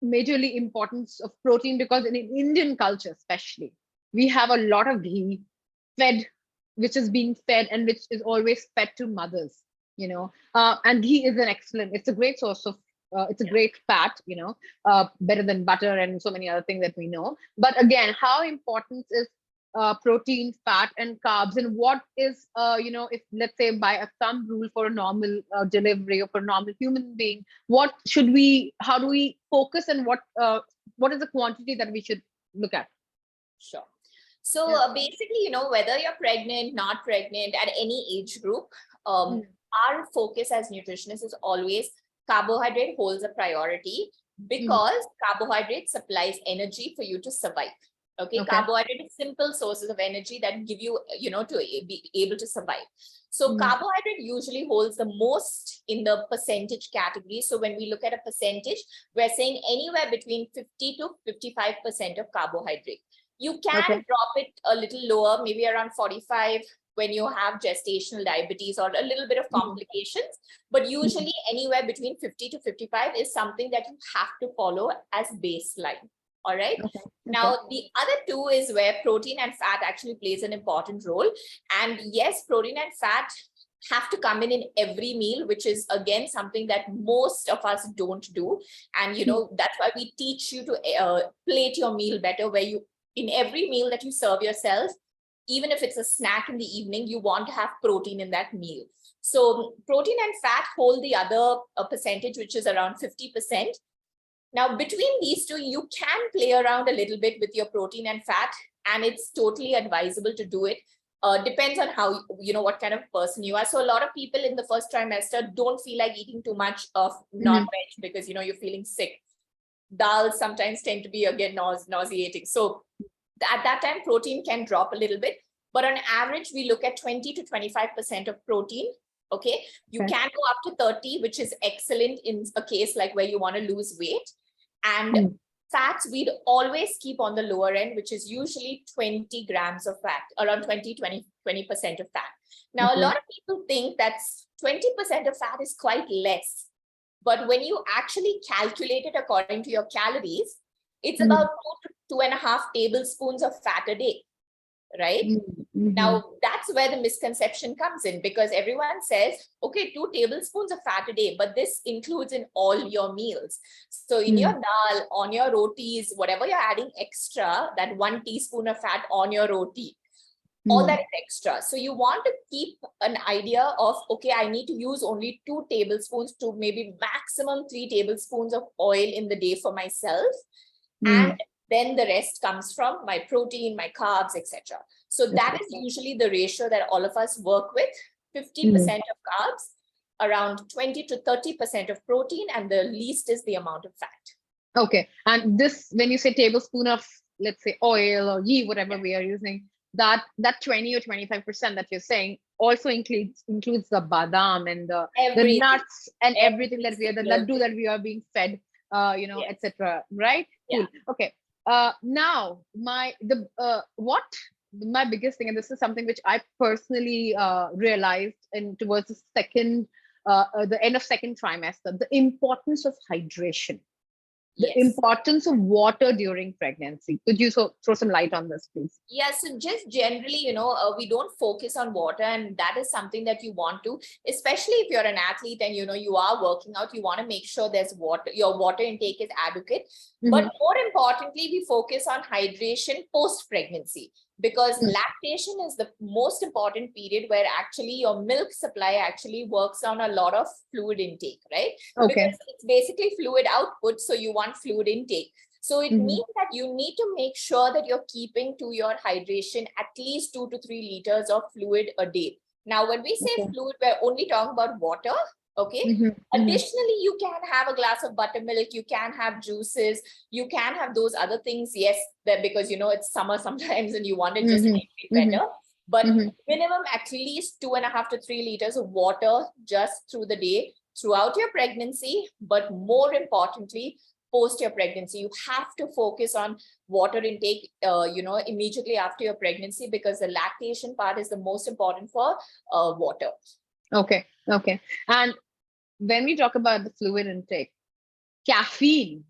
[SPEAKER 1] majorly importance of protein? Because in Indian culture, especially, we have a lot of ghee which is being fed and which is always fed to mothers, and ghee is it's a great source of it's a great fat, better than butter and so many other things that we know. But again, how important is protein, fat, and carbs? And what is, if let's say by a thumb rule for a normal delivery or for a normal human being, how do we focus, and what is the quantity that we should look at?
[SPEAKER 3] Sure. So basically, whether you're pregnant, not pregnant, at any age group, our focus as nutritionists is always carbohydrate holds a priority, because carbohydrate supplies energy for you to survive. Okay. Carbohydrate is simple sources of energy that give you, to be able to survive. So carbohydrate usually holds the most in the percentage category. So when we look at a percentage, we're saying anywhere between 50 to 55% of carbohydrate. You can drop it a little lower, maybe around 45 when you have gestational diabetes or a little bit of complications. But usually anywhere between 50 to 55 is something that you have to follow as baseline. All right. Now, the other 2 is where protein and fat actually plays an important role. And yes, protein and fat have to come in every meal, which is again something that most of us don't do. And that's why we teach you to plate your meal better, where you, in every meal that you serve yourself, even if it's a snack in the evening, you want to have protein in that meal. So protein and fat hold the other percentage, which is around 50%. Now, between these 2, you can play around a little bit with your protein and fat, and it's totally advisable to do it. Depends on how, what kind of person you are. So a lot of people in the first trimester don't feel like eating too much of non-veg because, you're feeling sick. Dals sometimes tend to be, again, nauseating. So at that time, protein can drop a little bit. but on average, we look at 20 to 25% of protein. Okay. You can go up to 30, which is excellent in a case like where you want to lose weight. And fats, we'd always keep on the lower end, which is usually 20 grams of fat, around 20% of fat. Now, a lot of people think that's 20% of fat is quite less. But when you actually calculate it according to your calories, it's about 2 to 2.5 tablespoons of fat a day, right? Now, that's where the misconception comes in, because everyone says, okay, 2 tablespoons of fat a day, but this includes in all your meals. So in your dal, on your rotis, whatever you're adding extra, that 1 teaspoon of fat on your roti, all that is extra. So you want to keep an idea of, okay, I need to use only 2 tablespoons to maybe maximum 3 tablespoons of oil in the day for myself. And then the rest comes from my protein, my carbs, etc. So that is usually the ratio that all of us work with: 50% of carbs, around 20 to 30% of protein, and the least is the amount of fat.
[SPEAKER 1] Okay. And this, when you say tablespoon of, let's say, oil or ghee, whatever we are using, that 20 or 25% that you're saying also includes the badam and the nuts and everything that we are, the laddu that we are being fed, etc. Right?
[SPEAKER 3] Yeah.
[SPEAKER 1] Cool. Okay. Now my biggest thing, and this is something which I personally realized towards the end of second trimester, the importance of hydration. The importance of water during pregnancy. Could you throw some light on this, please?
[SPEAKER 3] Yeah, so just generally, we don't focus on water, and that is something that you want to, especially if you're an athlete and, you are working out, you want to make sure there's water, your water intake is adequate. But more importantly, we focus on hydration post-pregnancy, because lactation is the most important period where actually your milk supply actually works on a lot of fluid intake, right?
[SPEAKER 1] Okay.
[SPEAKER 3] Because it's basically fluid output, so you want fluid intake. So it means that you need to make sure that you're keeping to your hydration at least 2 to 3 liters of fluid a day. Now, when we say fluid, we're only talking about water. Okay. Additionally, you can have a glass of buttermilk, you can have juices, you can have those other things. Yes, because it's summer sometimes and you want it just to make it better. But minimum at least 2.5 to 3 liters of water just through the day, throughout your pregnancy. But more importantly, post your pregnancy, you have to focus on water intake, immediately after your pregnancy, because the lactation part is the most important for water.
[SPEAKER 1] Okay. And when we talk about the fluid intake, caffeine,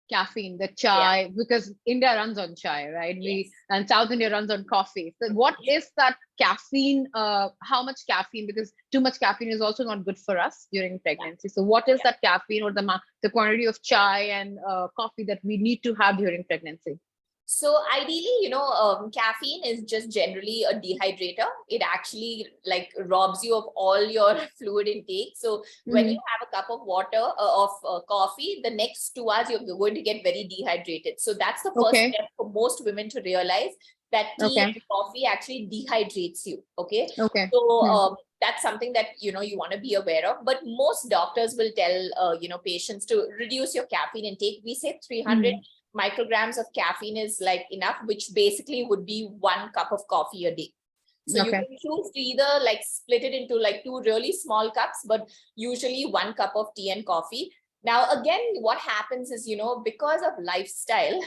[SPEAKER 1] the chai, because India runs on chai, right? And South India runs on coffee. So what is that caffeine? How much caffeine? Because too much caffeine is also not good for us during pregnancy. So what is that caffeine, or the quantity of chai and coffee that we need to have during pregnancy?
[SPEAKER 3] So ideally, caffeine is just generally a dehydrator. It actually robs you of all your fluid intake. So when you have a cup of water of coffee, the next 2 hours, you're going to get very dehydrated. So that's the first step for most women to realize, that tea and coffee actually dehydrates you. Okay. So that's something that, you want to be aware of. But most doctors will tell, patients to reduce your caffeine intake. We say 300 micrograms of caffeine is enough, which basically would be 1 cup of coffee a day. So you can choose to either split it into 2 really small cups, but usually 1 cup of tea and coffee. Now, again, what happens is, because of lifestyle,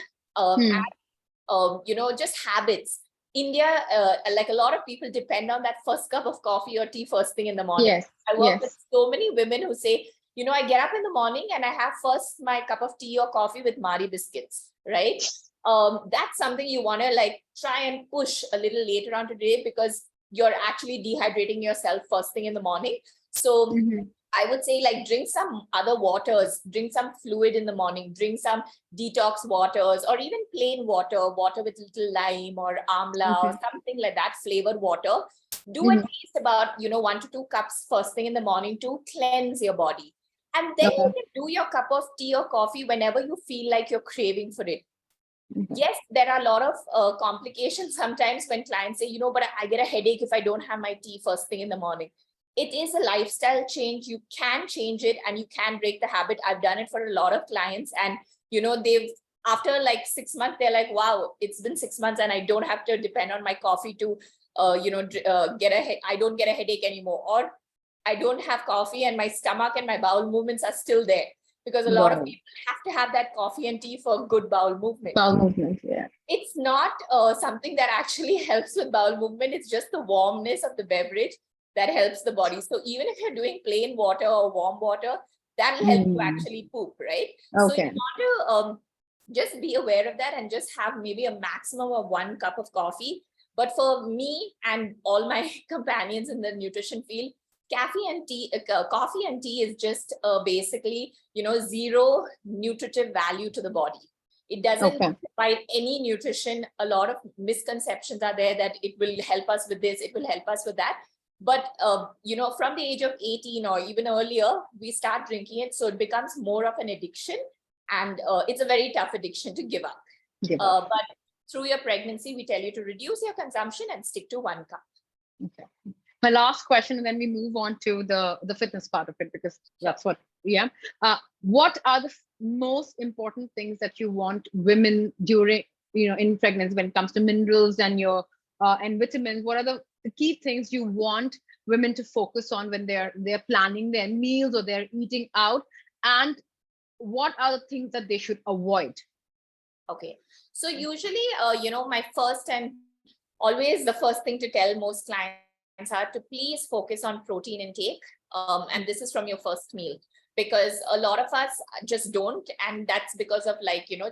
[SPEAKER 3] just habits, India, a lot of people depend on that first cup of coffee or tea first thing in the morning. I work with so many women who say, I get up in the morning and I have first my cup of tea or coffee with Mari biscuits, right? That's something you want to try and push a little later on today, because you're actually dehydrating yourself first thing in the morning. So I would say drink some other waters, drink some fluid in the morning, drink some detox waters, or even plain water with little lime or amla or something like that, flavored water. Do at least about, 1 to 2 cups first thing in the morning to cleanse your body. And then you can do your cup of tea or coffee whenever you feel like you're craving for it. Yes, there are a lot of complications sometimes when clients say, but I get a headache if I don't have my tea first thing in the morning. It is a lifestyle change. You can change it and you can break the habit. I've done it for a lot of clients, and they've after like 6 months, they're like, wow, it's been 6 months and I don't have to depend on my coffee to, I don't get a headache anymore, or I don't have coffee and my stomach and my bowel movements are still there, because a lot of people have to have that coffee and tea for good bowel movement.
[SPEAKER 1] Bowel movement, yeah.
[SPEAKER 3] It's not something that actually helps with bowel movement. It's just the warmness of the beverage that helps the body. So even if you're doing plain water or warm water, that'll help you actually poop, right? So you want to just be aware of that and just have maybe a maximum of 1 cup of coffee. But for me and all my companions in the nutrition field, coffee and tea is just basically, zero nutritive value to the body. It doesn't provide any nutrition. A lot of misconceptions are there that it will help us with this, it will help us with that. But, from the age of 18 or even earlier, we start drinking it. So it becomes more of an addiction, and it's a very tough addiction to give up. But through your pregnancy, we tell you to reduce your consumption and stick to 1 cup.
[SPEAKER 1] Okay. My last question, and then we move on to the fitness part of it, because that's what, what are the most important things that you want women during, in pregnancy when it comes to minerals and and vitamins? What are the key things you want women to focus on when they're planning their meals or they're eating out? And what are the things that they should avoid?
[SPEAKER 3] Okay. So usually, my first and always the first thing to tell most clients are to please focus on protein intake. And this is from your first meal, because a lot of us just don't. And that's because of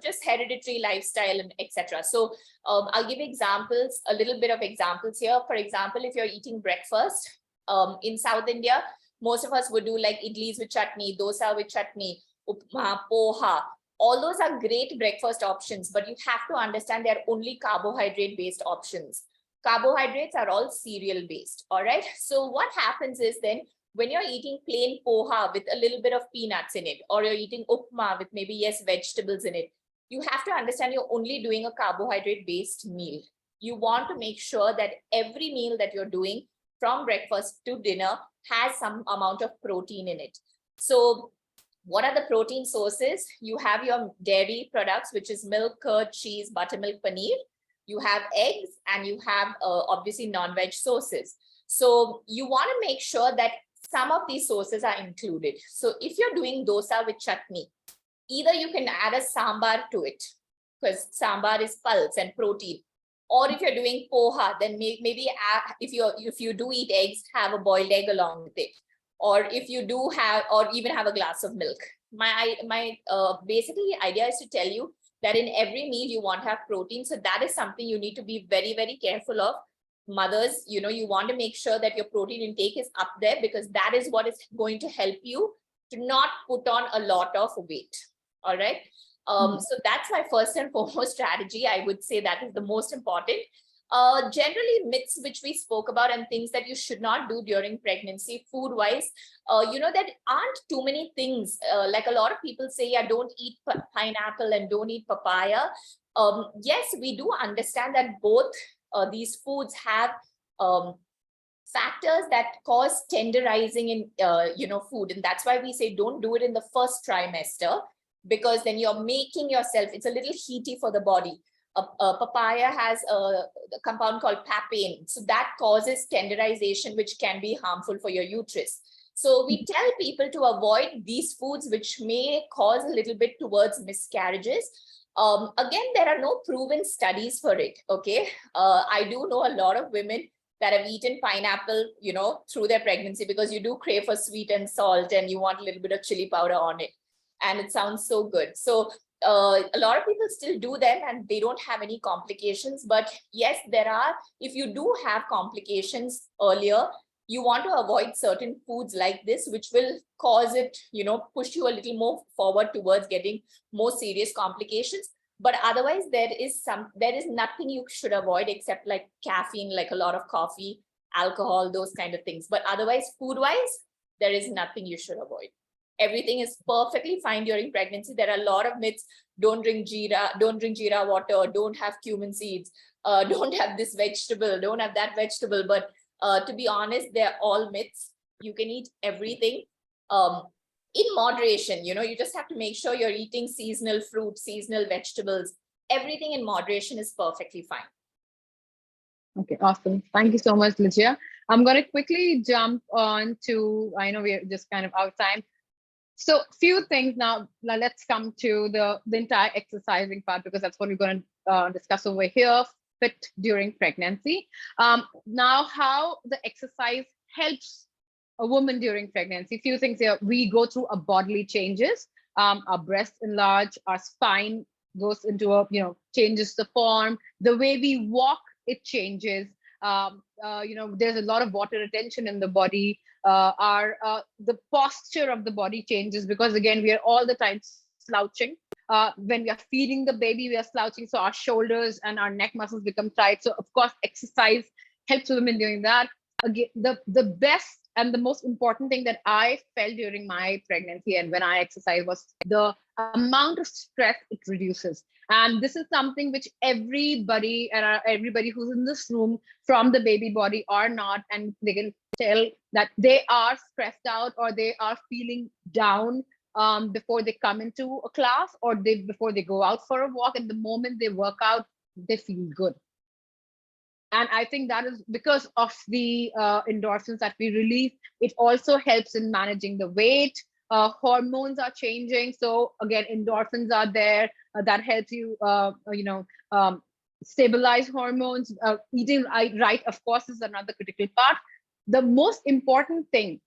[SPEAKER 3] just hereditary lifestyle and etc. So I'll give examples, a little bit of examples here. For example, if you're eating breakfast in South India, most of us would do like idlis with chutney, dosa with chutney, upma, poha. All those are great breakfast options, but you have to understand they're only carbohydrate based options. Carbohydrates are all cereal based. All right. So what happens is then when you're eating plain poha with a little bit of peanuts in it, or you're eating upma with maybe, vegetables in it, you have to understand you're only doing a carbohydrate based meal. You want to make sure that every meal that you're doing from breakfast to dinner has some amount of protein in it. So what are the protein sources? You have your dairy products, which is milk, curd, cheese, buttermilk, paneer. You have eggs, and you have obviously non-veg sources. So you want to make sure that some of these sources are included. So if you're doing dosa with chutney, either you can add a sambar to it, because sambar is pulse and protein. Or if you're doing poha, then maybe if you do eat eggs, have a boiled egg along with it. Or if you do have, or even have a glass of milk. My basically idea is to tell you that in every meal you want to have protein. So that is something you need to be very, very careful of. Mothers, you want to make sure that your protein intake is up there, because that is what is going to help you to not put on a lot of weight. All right. So that's my first and foremost strategy. I would say that is the most important. Generally myths which we spoke about and things that you should not do during pregnancy food wise, there aren't too many things. Like a lot of people say, don't eat pineapple and don't eat papaya. Yes, we do understand that both these foods have factors that cause tenderizing in food, and that's why we say don't do it in the first trimester, because then you're making yourself, it's a little heaty for the body. Papaya has a compound called papain, so that causes tenderization, which can be harmful for your uterus. So we tell people to avoid these foods which may cause a little bit towards miscarriages. Again, there are no proven studies for it. Okay, I do know a lot of women that have eaten pineapple, through their pregnancy, because you do crave for sweet and salt and you want a little bit of chili powder on it, and it sounds so good. So a lot of people still do them and they don't have any complications. But yes, there are, if you do have complications earlier, you want to avoid certain foods like this, which will cause it, push you a little more forward towards getting more serious complications. But otherwise, there is nothing you should avoid except like caffeine, like a lot of coffee, alcohol, those kind of things. But otherwise, food wise, there is nothing you should avoid. Everything is perfectly fine during pregnancy. There are a lot of myths. Don't drink jeera water, don't have cumin seeds, don't have this vegetable, don't have that vegetable. But to be honest, they're all myths. You can eat everything. in moderation. You just have to make sure you're eating seasonal fruit, seasonal vegetables. Everything in moderation is perfectly fine.
[SPEAKER 1] Okay, awesome. Thank you so much, Lucia. I'm going to quickly jump on to, I know we're just kind of out of time. So few things now. Let's come to the entire exercising part, because that's what we're going to discuss over here. Fit during pregnancy. Now, how the exercise helps a woman during pregnancy. Few things here. We go through a bodily changes. Our breasts enlarge. Our spine goes into a, changes the form. The way we walk, it changes. There's a lot of water retention in the body. The posture of the body changes, because again, we are all the time slouching. When we are feeding the baby, we are slouching, so our shoulders and our neck muscles become tight. So of course, exercise helps women doing that. Again, the best and the most important thing that I felt during my pregnancy and when I exercise was the amount of stress it reduces. And this is something which everybody who's in this room, from the baby body or not, and they can tell that they are stressed out or they are feeling down before they come into a class, or before they go out for a walk. And the moment they work out, they feel good. And I think that is because of the endorphins that we release. It also helps in managing the weight. Hormones are changing. So again, endorphins are there. That helps you, stabilize hormones. Eating right, of course, is another critical part. The most important thing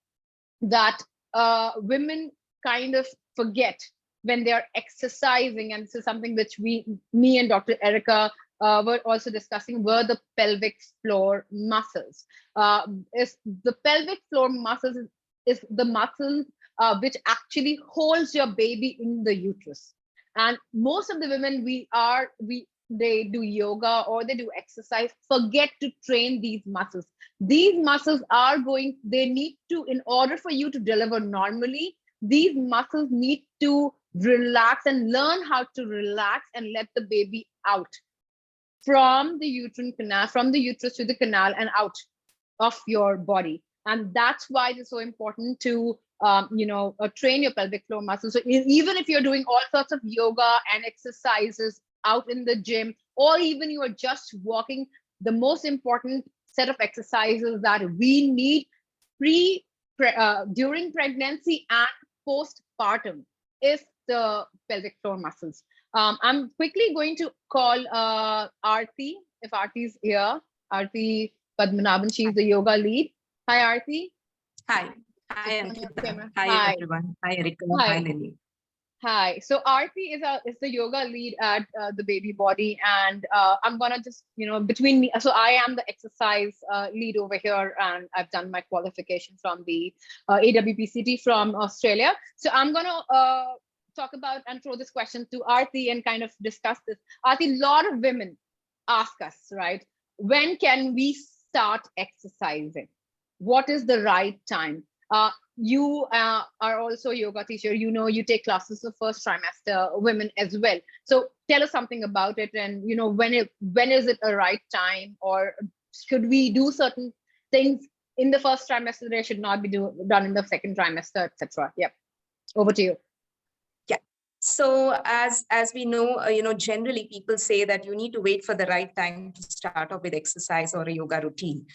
[SPEAKER 1] that women kind of forget when they're exercising, and this is something which me and Dr. Erica were also discussing, were the pelvic floor muscles. Is the pelvic floor muscles is the muscle which actually holds your baby in the uterus. And most of the women they do yoga or they do exercise, forget to train these muscles. These muscles they need to, in order for you to deliver normally, these muscles need to relax and learn how to relax and let the baby out from the uterine canal, from the uterus to the canal and out of your body. And that's why it's so important to train your pelvic floor muscles. So even if you're doing all sorts of yoga and exercises out in the gym, or even you are just walking, the most important set of exercises that we need during pregnancy and postpartum is the pelvic floor muscles. I'm quickly going to call Aarti, if Aarti is here. Aarti Padmanabhan, she's the yoga lead. Hi, Aarti.
[SPEAKER 4] Hi. Hi, Ankita. Hi,
[SPEAKER 1] Hi,
[SPEAKER 4] everyone. Hi, Erika.
[SPEAKER 1] Hi.
[SPEAKER 4] Hi, Lily.
[SPEAKER 1] Hi. So Aarti is the yoga lead at the Baby Body, and I'm gonna just between me. So I am the exercise lead over here, and I've done my qualification from the AWPCT from Australia. So I'm gonna talk about and throw this question to Aarti and kind of discuss this. Aarti, a lot of women ask us, right? When can we start exercising? What is the right time? You are also a yoga teacher. You take classes of first trimester women as well. So tell us something about it, and when is it a right time, or should we do certain things in the first trimester that should not be done in the second trimester, etc. Yep, over to you.
[SPEAKER 4] So as we know, generally people say that you need to wait for the right time to start off with exercise or a yoga routine.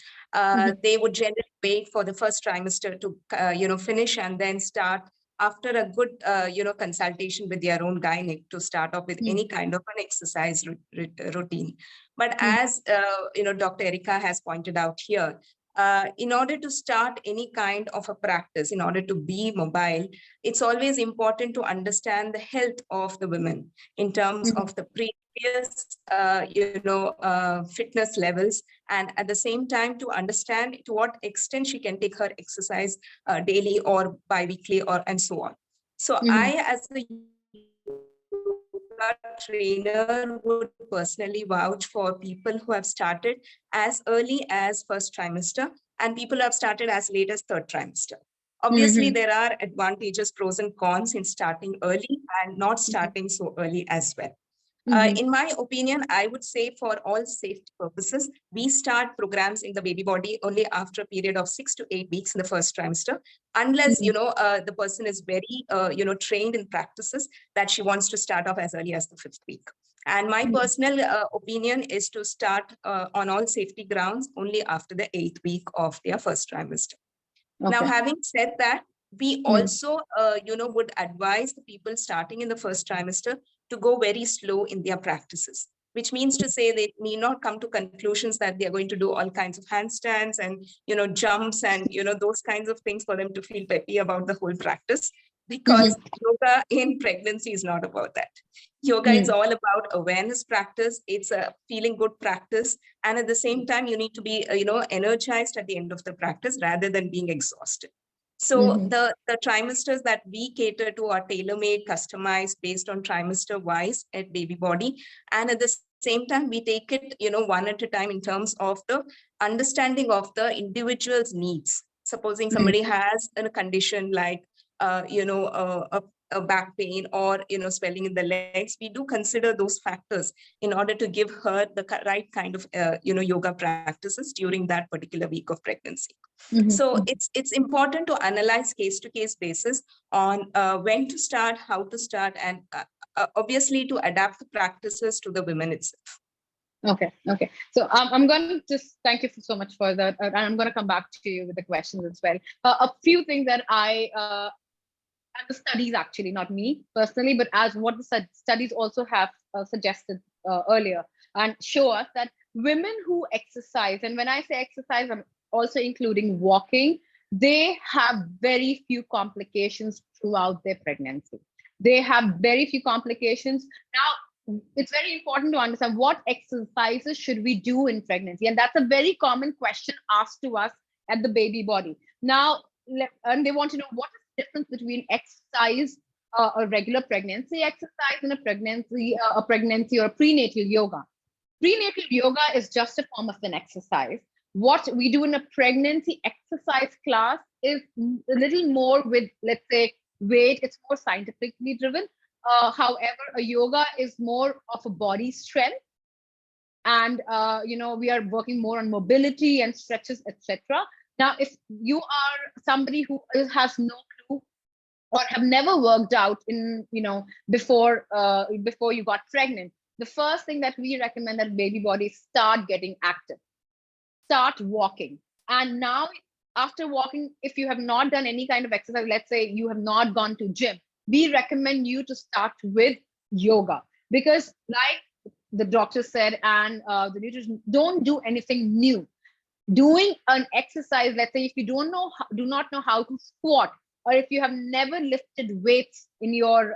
[SPEAKER 4] They would generally wait for the first trimester to, finish and then start after a good, consultation with their own gynec to start off with any kind of an exercise routine. But as, Dr. Erica has pointed out here, in order to start any kind of a practice, in order to be mobile, it's always important to understand the health of the women in terms of the previous, fitness levels, and at the same time to understand to what extent she can take her exercise daily or bi-weekly and so on. So I, as a trainer, would personally vouch for people who have started as early as first trimester and people who have started as late as third trimester. Obviously, there are advantages, pros and cons in starting early and not starting so early as well. In my opinion, I would say for all safety purposes, we start programs in the baby body only after a period of 6 to 8 weeks in the first trimester, unless, the person is very, trained in practices that she wants to start off as early as the 5th week. And my personal opinion is to start on all safety grounds only after the 8th week of their first trimester. Now, having said that, we also, would advise the people starting in the first trimester to go very slow in their practices, which means to say they need not come to conclusions that they are going to do all kinds of handstands and, jumps and, those kinds of things for them to feel peppy about the whole practice, because yoga in pregnancy is not about that. Yoga is all about awareness practice. It's a feeling good practice. And at the same time, you need to be, energized at the end of the practice rather than being exhausted. So the trimesters that we cater to are tailor-made, customized based on trimester wise at baby body. And at the same time, we take it, one at a time in terms of the understanding of the individual's needs. Supposing somebody has a condition like, a back pain or, swelling in the legs, we do consider those factors in order to give her the right kind of, yoga practices during that particular week of pregnancy. So it's important to analyze case-to-case basis on when to start, how to start, and obviously to adapt the practices to the women itself.
[SPEAKER 1] Okay. So I'm going to just thank you so much for that. And I'm going to come back to you with the questions as well. A few things that and the studies actually, not me personally, but as what the studies also have suggested earlier and show us that women who exercise, and when I say exercise, I'm also including walking, they have very few complications throughout their pregnancy. They have very few complications. Now, it's very important to understand what exercises should we do in pregnancy. And that's a very common question asked to us at the baby body. Now, and they want to know what is the difference between exercise, a regular pregnancy exercise, and a pregnancy or a prenatal yoga. Prenatal yoga is just a form of an exercise. What we do in a pregnancy exercise class is a little more with, let's say, weight. It's more scientifically driven. However, a yoga is more of a body strength. And, we are working more on mobility and stretches, etc. Now, if you are somebody who has no clue or have never worked out in, before you got pregnant, the first thing that we recommend that baby body is start getting active. Start walking. And now, after walking, if you have not done any kind of exercise, let's say you have not gone to gym, we recommend you to start with yoga, because like the doctor said and the nutrition, don't do anything new. Doing an exercise, let's say if you do not know how to squat, or if you have never lifted weights in your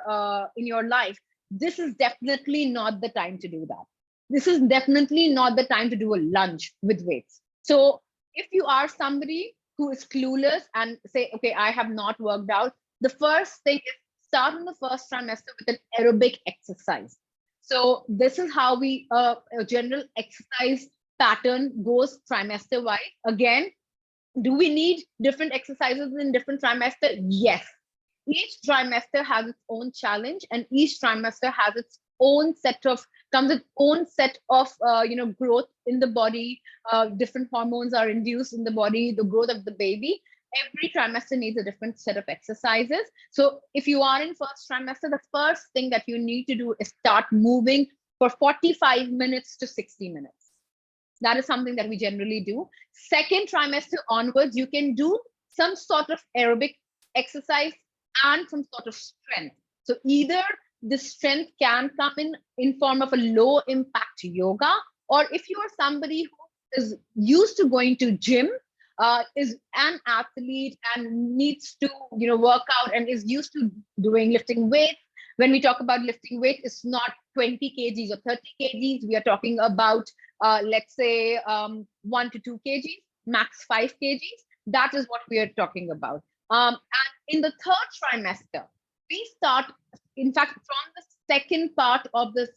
[SPEAKER 1] life, this is definitely not the time to do that. This is definitely not the time to do a lunge with weights. So if you are somebody who is clueless and say, okay, I have not worked out, the first thing is start in the first trimester with an aerobic exercise. So this is how we a general exercise pattern goes trimester wise. Again, do we need different exercises in different trimester? Yes. Each trimester has its own challenge, and each trimester has its own set of growth in the body. Different hormones are induced in the body, the growth of the baby. Every trimester needs a different set of exercises. So if you are in first trimester, the first thing that you need to do is start moving for 45 minutes to 60 minutes. That is something that we generally do. Second trimester onwards, you can do some sort of aerobic exercise and some sort of strength. So either the strength can come in form of a low impact yoga, or if you are somebody who is used to going to gym, is an athlete and needs to work out and is used to lifting weights. When we talk about lifting weight, it's not 20 kgs or 30 kgs. We are talking about let's say 1 to 2 kgs, max 5 kgs. That is what we are talking about. And in the third trimester, we start, in fact, from the second part of this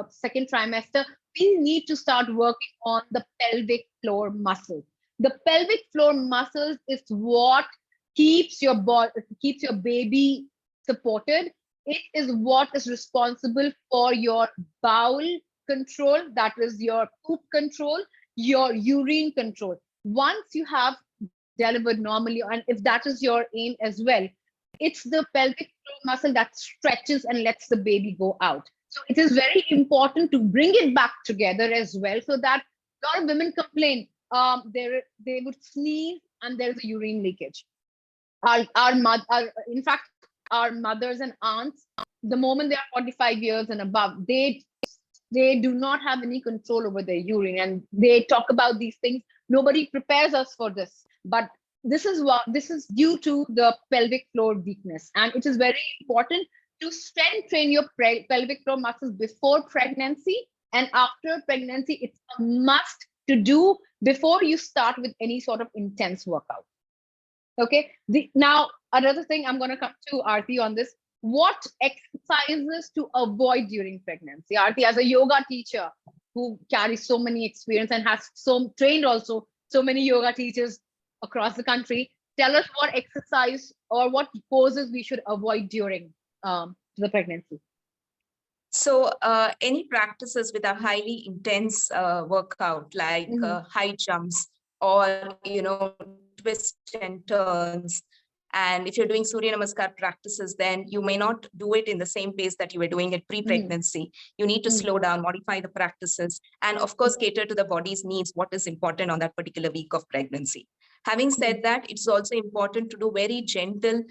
[SPEAKER 1] second trimester, we need to start working on the pelvic floor muscles. The pelvic floor muscles is what keeps your baby supported, it is what is responsible for your bowel control, that is your poop control, your urine control. Once you have delivered normally, and if that is your aim as well, it's the pelvic floor muscle that stretches and lets the baby go out. So it is very important to bring it back together as well, so that a lot of women complain, they would sneeze and there's a urine leakage. In fact, our mothers and aunts, the moment they are 45 years and above, they do not have any control over their urine, and they talk about these things. Nobody prepares us for this, but this is due to the pelvic floor weakness, and it is very important to strength train your pelvic floor muscles before pregnancy and after pregnancy. It's a must to do before you start with any sort of intense workout. Okay. Now, another thing I'm going to come to Aarti on this. What exercises to avoid during pregnancy? Aarti, as a yoga teacher who carries so many experience and has trained also so many yoga teachers across the country, tell us what exercise or what poses we should avoid during the pregnancy.
[SPEAKER 4] So any practices with a highly intense workout, like high jumps or, twists and turns. And if you're doing Surya Namaskar practices, then you may not do it in the same pace that you were doing it pre-pregnancy. You need to slow down, modify the practices, and of course, cater to the body's needs, what is important on that particular week of pregnancy. Having said that, it's also important to do very gentle,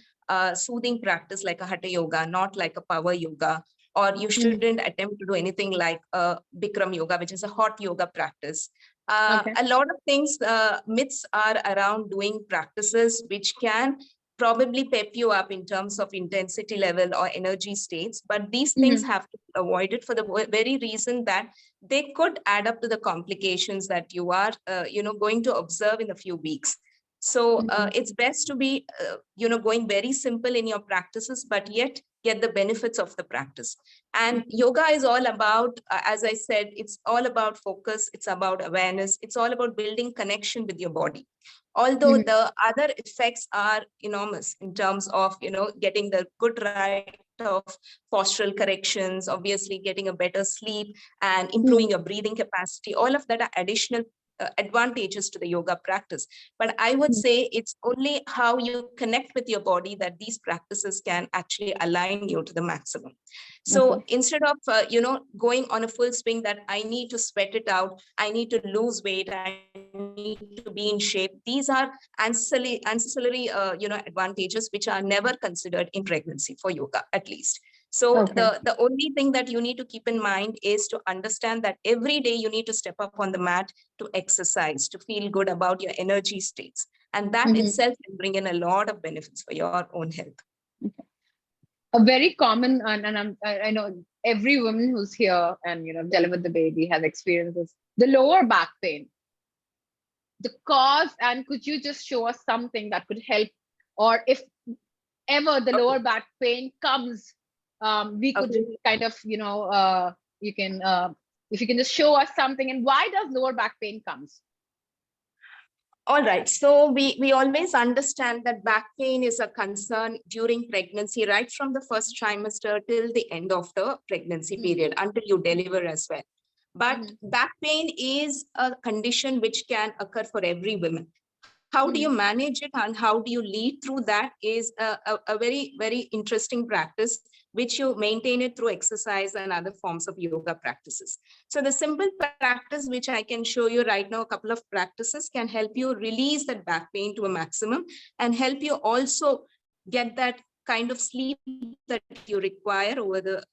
[SPEAKER 4] soothing practice like a Hatha Yoga, not like a power yoga. Or you shouldn't attempt to do anything like Bikram yoga, which is a hot yoga practice. A lot of things, myths are around doing practices which can probably pep you up in terms of intensity level or energy states. But these things have to be avoided for the very reason that they could add up to the complications that you are, going to observe in a few weeks. So it's best to be, going very simple in your practices, but yet get the benefits of the practice. And yoga is all about, as I said, it's all about focus. It's about awareness. It's all about building connection with your body. Although the other effects are enormous in terms of, getting the good right of postural corrections, obviously getting a better sleep and improving your breathing capacity. All of that are additional advantages to the yoga practice. But I would say it's only how you connect with your body that these practices can actually align you to the maximum. So instead of, going on a full swing that I need to sweat it out, I need to lose weight, I need to be in shape. These are ancillary, advantages which are never considered in pregnancy for yoga, at least. So the only thing that you need to keep in mind is to understand that every day you need to step up on the mat to exercise, to feel good about your energy states. And that itself can bring in a lot of benefits for your own health.
[SPEAKER 1] A very common, and I know every woman who's here and delivered the baby has experienced this, the lower back pain. The cause, and could you just show us something that could help, or if ever the lower back pain comes, we could kind of, you can, if you can just show us something, and why does lower back pain comes?
[SPEAKER 4] All right. So we always understand that back pain is a concern during pregnancy, right from the first trimester till the end of the pregnancy period, until you deliver as well. But back pain is a condition which can occur for every woman. How do you manage it and how do you lead through that is a very, very interesting practice, which you maintain it through exercise and other forms of yoga practices. So the simple practice, which I can show you right now, a couple of practices can help you release that back pain to a maximum and help you also get that kind of sleep that you require over the,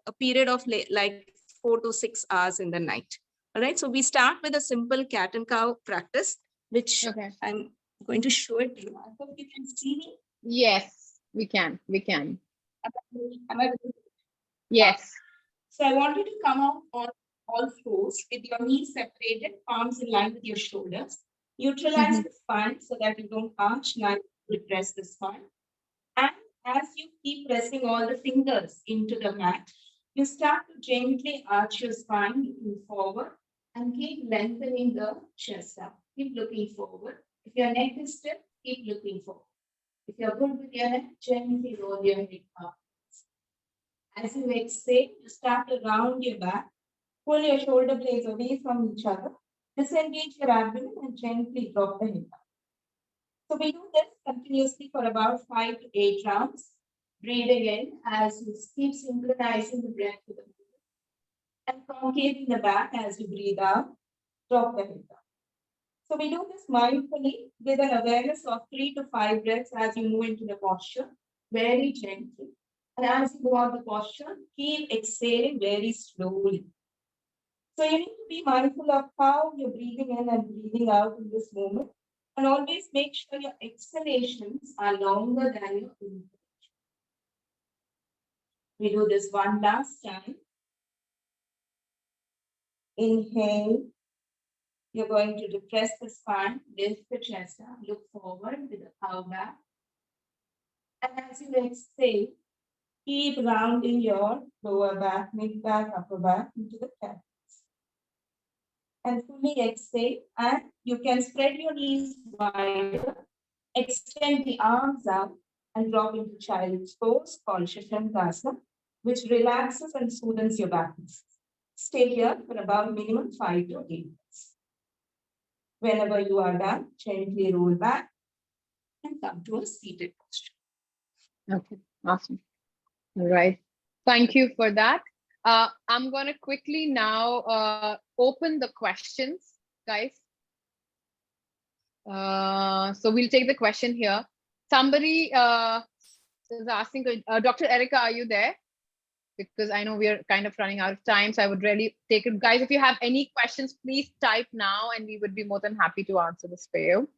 [SPEAKER 4] a period of like 4 to 6 hours in the night. All right. So we start with a simple cat and cow practice, which I'm going to show it to you. I hope you can see me.
[SPEAKER 1] Yes, we can. We can.
[SPEAKER 4] Am I
[SPEAKER 1] yes.
[SPEAKER 4] So I want you to come out on all fours with your knees separated, palms in line with your shoulders. Neutralize the spine so that you don't arch, neither depress the spine. And as you keep pressing all the fingers into the mat, you start to gently arch your spine, looking forward, and keep lengthening the chest out. Keep looking forward. If your neck is stiff, keep looking forward. If you're good with your head, gently roll your head up. As you exhale, you start to round your back, pull your shoulder blades away from each other, disengage your abdomen and gently drop the hip. So we do this continuously for about 5 to 8 rounds. Breathing in as you keep synchronizing the breath with the movement and concaveing the back as you breathe out, drop the hip down. So we do this mindfully with an awareness of 3 to 5 breaths as you move into the posture, very gently. And as you go out the posture, keep exhaling very slowly. So you need to be mindful of how you're breathing in and breathing out in this moment. And always make sure your exhalations are longer than your inhalations. We do this one last time. Inhale. You're going to depress the spine, lift the chest up, look forward with the cow back. And as you exhale, keep rounding your lower back, mid back, upper back into the pelvis. And fully exhale, and you can spread your knees wider, extend the arms out, and drop into child's pose called Shashangasana, which relaxes and soothes your back muscles. Stay here for about minimum 5 to 8 minutes. Whenever you are done, gently roll back and come to a seated posture.
[SPEAKER 1] Okay, awesome. All right. Thank you for that. I'm going to quickly now open the questions, guys. So we'll take the question here. Somebody is asking, Dr. Erica, are you there? Because I know we're kind of running out of time, so I would really take it. Guys, if you have any questions, please type now and we would be more than happy to answer this for you.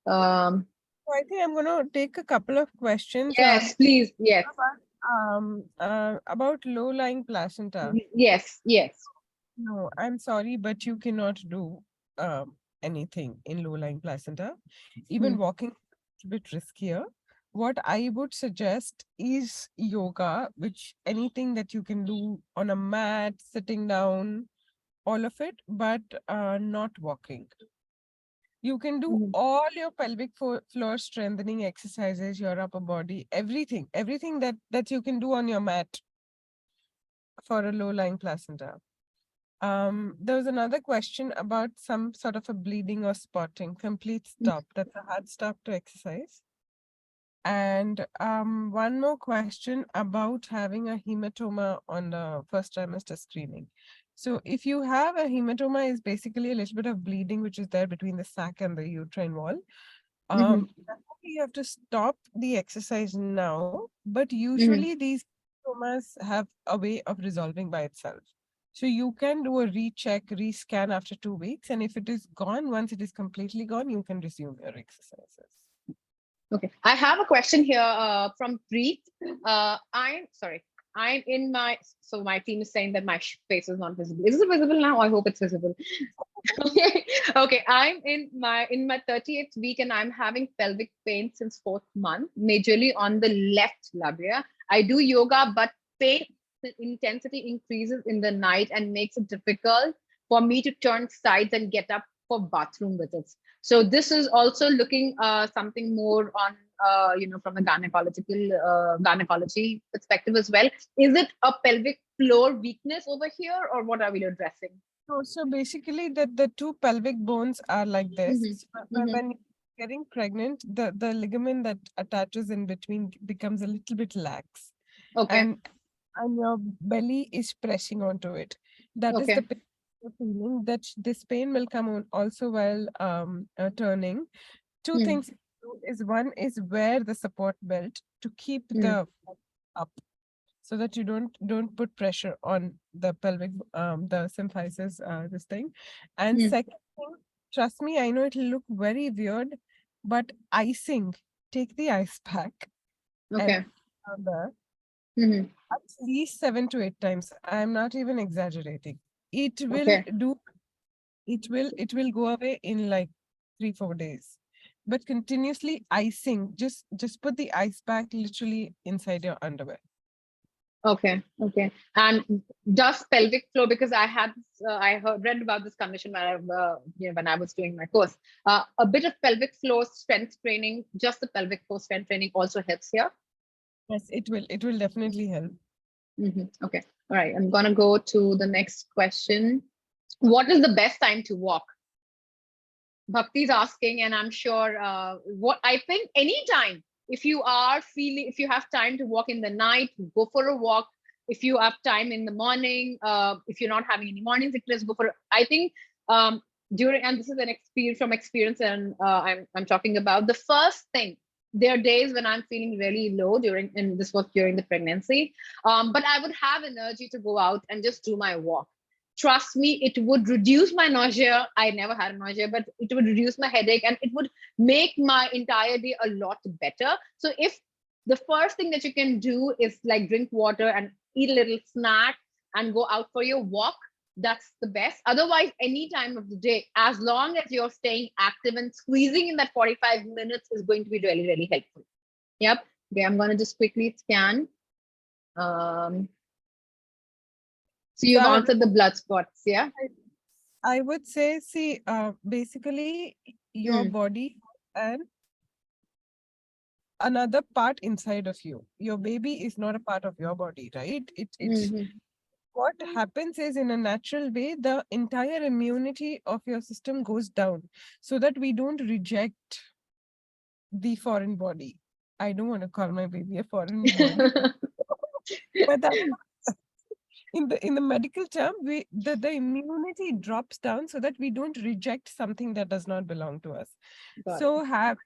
[SPEAKER 2] So I think I'm going to take a couple of questions.
[SPEAKER 1] Yes, please. Yes.
[SPEAKER 2] About low-lying placenta.
[SPEAKER 1] Yes, yes.
[SPEAKER 2] No, I'm sorry, but you cannot do anything in low-lying placenta. Even walking is a bit riskier. What I would suggest is yoga, which anything that you can do on a mat, sitting down, all of it, but not walking. You can do all your pelvic floor strengthening exercises, your upper body, everything that you can do on your mat for a low-lying placenta. There was another question about some sort of a bleeding or spotting, complete stop. That's a hard stop to exercise. And one more question about having a hematoma on the first trimester screening. So if you have a hematoma, is basically a little bit of bleeding, which is there between the sac and the uterine wall. You have to stop the exercise now, but usually these hematomas have a way of resolving by itself. So you can do a recheck, rescan after 2 weeks. And if it is gone, once it is completely gone, you can resume your exercises.
[SPEAKER 1] Okay, I have a question here from Preet. I'm in my, so my team is saying that my face is not visible. Is it visible now? I hope it's visible. Okay, I'm in my 38th week and I'm having pelvic pain since 4th month, majorly on the left labia. I do yoga, but pain intensity increases in the night and makes it difficult for me to turn sides and get up for bathroom visits. So this is also looking something more on, from the gynecology perspective as well. Is it a pelvic floor weakness over here, or what are we addressing?
[SPEAKER 2] So basically, the two pelvic bones are like this. When you're getting pregnant, the ligament that attaches in between becomes a little bit lax.
[SPEAKER 1] Okay.
[SPEAKER 2] And your belly is pressing onto it. That is the feeling that this pain will come on also while turning. Two things is, one is wear the support belt to keep the up, so that you don't put pressure on the pelvic, the symphysis, this thing. And second thing, trust me, I know it'll look very weird, but icing, take the ice pack and at least 7 to 8 times. I'm not even exaggerating. It will it will go away in like 3-4 days. But continuously icing, just put the ice pack literally inside your underwear.
[SPEAKER 1] Okay. And does pelvic floor, because I had read about this condition when I was doing my course. A bit of pelvic floor strength training, just the pelvic floor strength training also helps here.
[SPEAKER 2] Yes, it will definitely help.
[SPEAKER 1] Okay. All right. I'm gonna go to the next question. What is the best time to walk? Bhakti's asking, and I'm sure what I think anytime. If you are feeling, if you have time to walk in the night, go for a walk. If you have time in the morning, if you're not having any morning sickness, go for. I think during, and this is an experience from experience, and I'm talking about the first thing. There are days when I'm feeling really low during, and this was during the pregnancy, but I would have energy to go out and just do my walk. Trust me, it would reduce my nausea. I never had nausea, but it would reduce my headache and it would make my entire day a lot better. So if the first thing that you can do is like drink water and eat a little snack and go out for your walk, that's the best. Otherwise, any time of the day, as long as you're staying active and squeezing in that 45 minutes is going to be really, really helpful. Yep. Okay, I'm going to just quickly scan. So you've
[SPEAKER 2] So
[SPEAKER 1] answered the blood spots, yeah?
[SPEAKER 2] I would say, see, basically your
[SPEAKER 1] Mm.
[SPEAKER 2] body and another part inside of you. Your baby is not a part of your body, right? It's
[SPEAKER 1] Mhm.
[SPEAKER 2] what happens is, in a natural way, the entire immunity of your system goes down so that we don't reject the foreign body. I don't want to call my baby a foreign body, but that in the medical term, the immunity drops down so that we don't reject something that does not belong to us.
[SPEAKER 1] Got it.
[SPEAKER 2] So have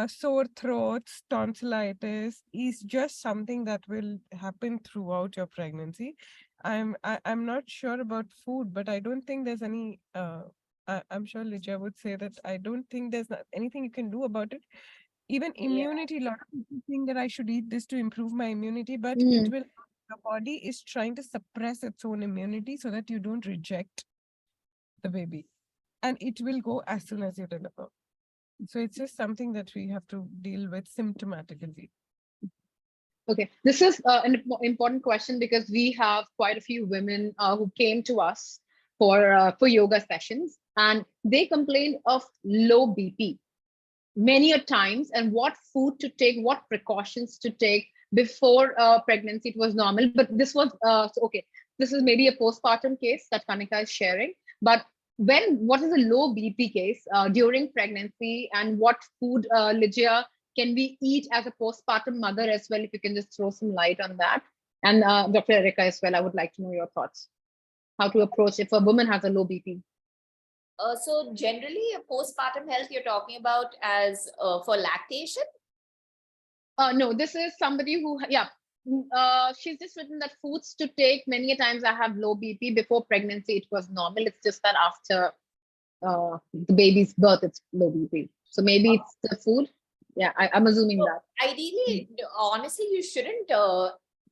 [SPEAKER 2] sore throats, tonsillitis is just something that will happen throughout your pregnancy. I'm not sure about food, but I don't think there's any. I'm sure Lydia would say that I don't think there's anything you can do about it. Even
[SPEAKER 3] Yeah.
[SPEAKER 2] immunity, a lot of people think that I should eat this to improve my immunity, but it
[SPEAKER 1] Mm.
[SPEAKER 2] will. Your body is trying to suppress its own immunity so that you don't reject the baby, and it will go as soon as you deliver. So it's just something that we have to deal with symptomatically.
[SPEAKER 1] Okay, this is an important question because we have quite a few women who came to us for yoga sessions, and they complained of low BP many a times, and what food to take, what precautions to take before pregnancy. It was normal, but this was so okay. This is maybe a postpartum case that Kanika is sharing, but what is a low BP case during pregnancy, and what food, Lydia, can we eat as a postpartum mother as well? If you can just throw some light on that, and Dr. Erica as well, I would like to know your thoughts. How to approach if a woman has a low BP.
[SPEAKER 3] So generally, postpartum health you're talking about as for lactation.
[SPEAKER 1] No, this is somebody who, yeah, she's just written that foods to take. Many a times I have low BP. Before pregnancy, it was normal. It's just that after the baby's birth, it's low BP. So maybe it's the food. Yeah, I'm assuming
[SPEAKER 3] So
[SPEAKER 1] that.
[SPEAKER 3] ideally, honestly, you shouldn't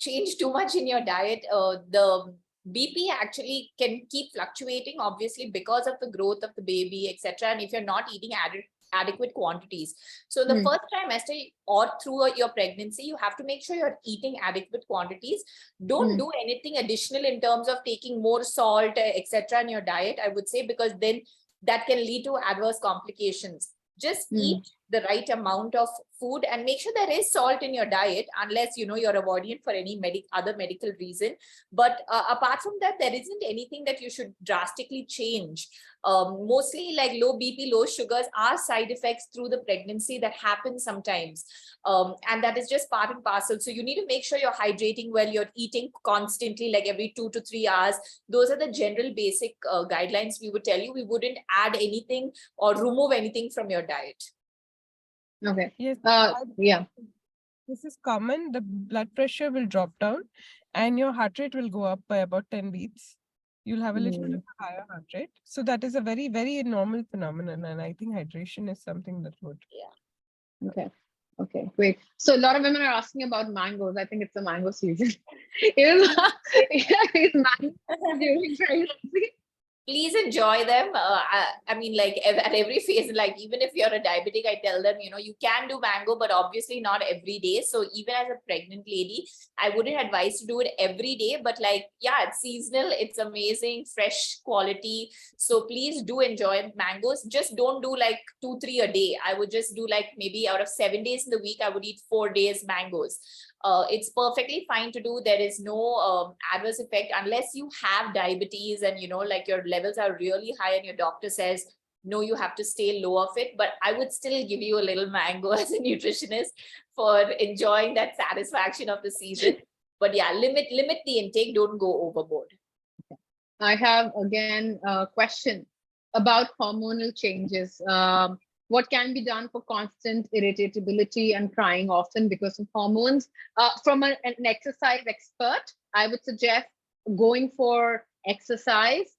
[SPEAKER 3] change too much in your diet. The BP actually can keep fluctuating, obviously, because of the growth of the baby, etc. And if you're not eating adequate quantities. So the first trimester or through your pregnancy, you have to make sure you're eating adequate quantities. Don't do anything additional in terms of taking more salt, etc. in your diet, I would say, because then that can lead to adverse complications. Just eat the right amount of food and make sure there is salt in your diet, unless you're avoiding it for any other medical reason. But apart from that, there isn't anything that you should drastically change. Mostly like low BP, low sugars are side effects through the pregnancy that happen sometimes. And that is just part and parcel. So you need to make sure you're hydrating well, you're eating constantly, like every 2 to 3 hours. Those are the general basic guidelines we would tell you. We wouldn't add anything or remove anything from your diet.
[SPEAKER 1] Okay.
[SPEAKER 2] Yes.
[SPEAKER 1] Yeah.
[SPEAKER 2] This is common. The blood pressure will drop down and your heart rate will go up by about 10 beats. You'll have a little bit of a higher heart rate. So that is a very, very normal phenomenon. And I think hydration is something that would.
[SPEAKER 3] Yeah.
[SPEAKER 1] Okay. Okay, great. So a lot of women are asking about mangoes. I think it's the mango season. Is mango during pregnancy?
[SPEAKER 3] please enjoy them. I mean, like at every phase, like even if you're a diabetic, I tell them, you can do mango, but obviously not every day. So even as a pregnant lady, I wouldn't advise to do it every day, but like, yeah, it's seasonal. It's amazing, fresh quality. So please do enjoy mangoes. Just don't do like 2-3 a day. I would just do like maybe out of 7 days in the week, I would eat 4 days mangoes. It's perfectly fine to do. There is no adverse effect unless you have diabetes and like your levels are really high and your doctor says no, you have to stay low of it. But I would still give you a little mango as a nutritionist for enjoying that satisfaction of the season. But yeah, limit the intake. Don't go overboard.
[SPEAKER 1] I have again a question about hormonal changes. What can be done for constant irritability and crying often because of hormones? From an exercise expert, I would suggest going for exercise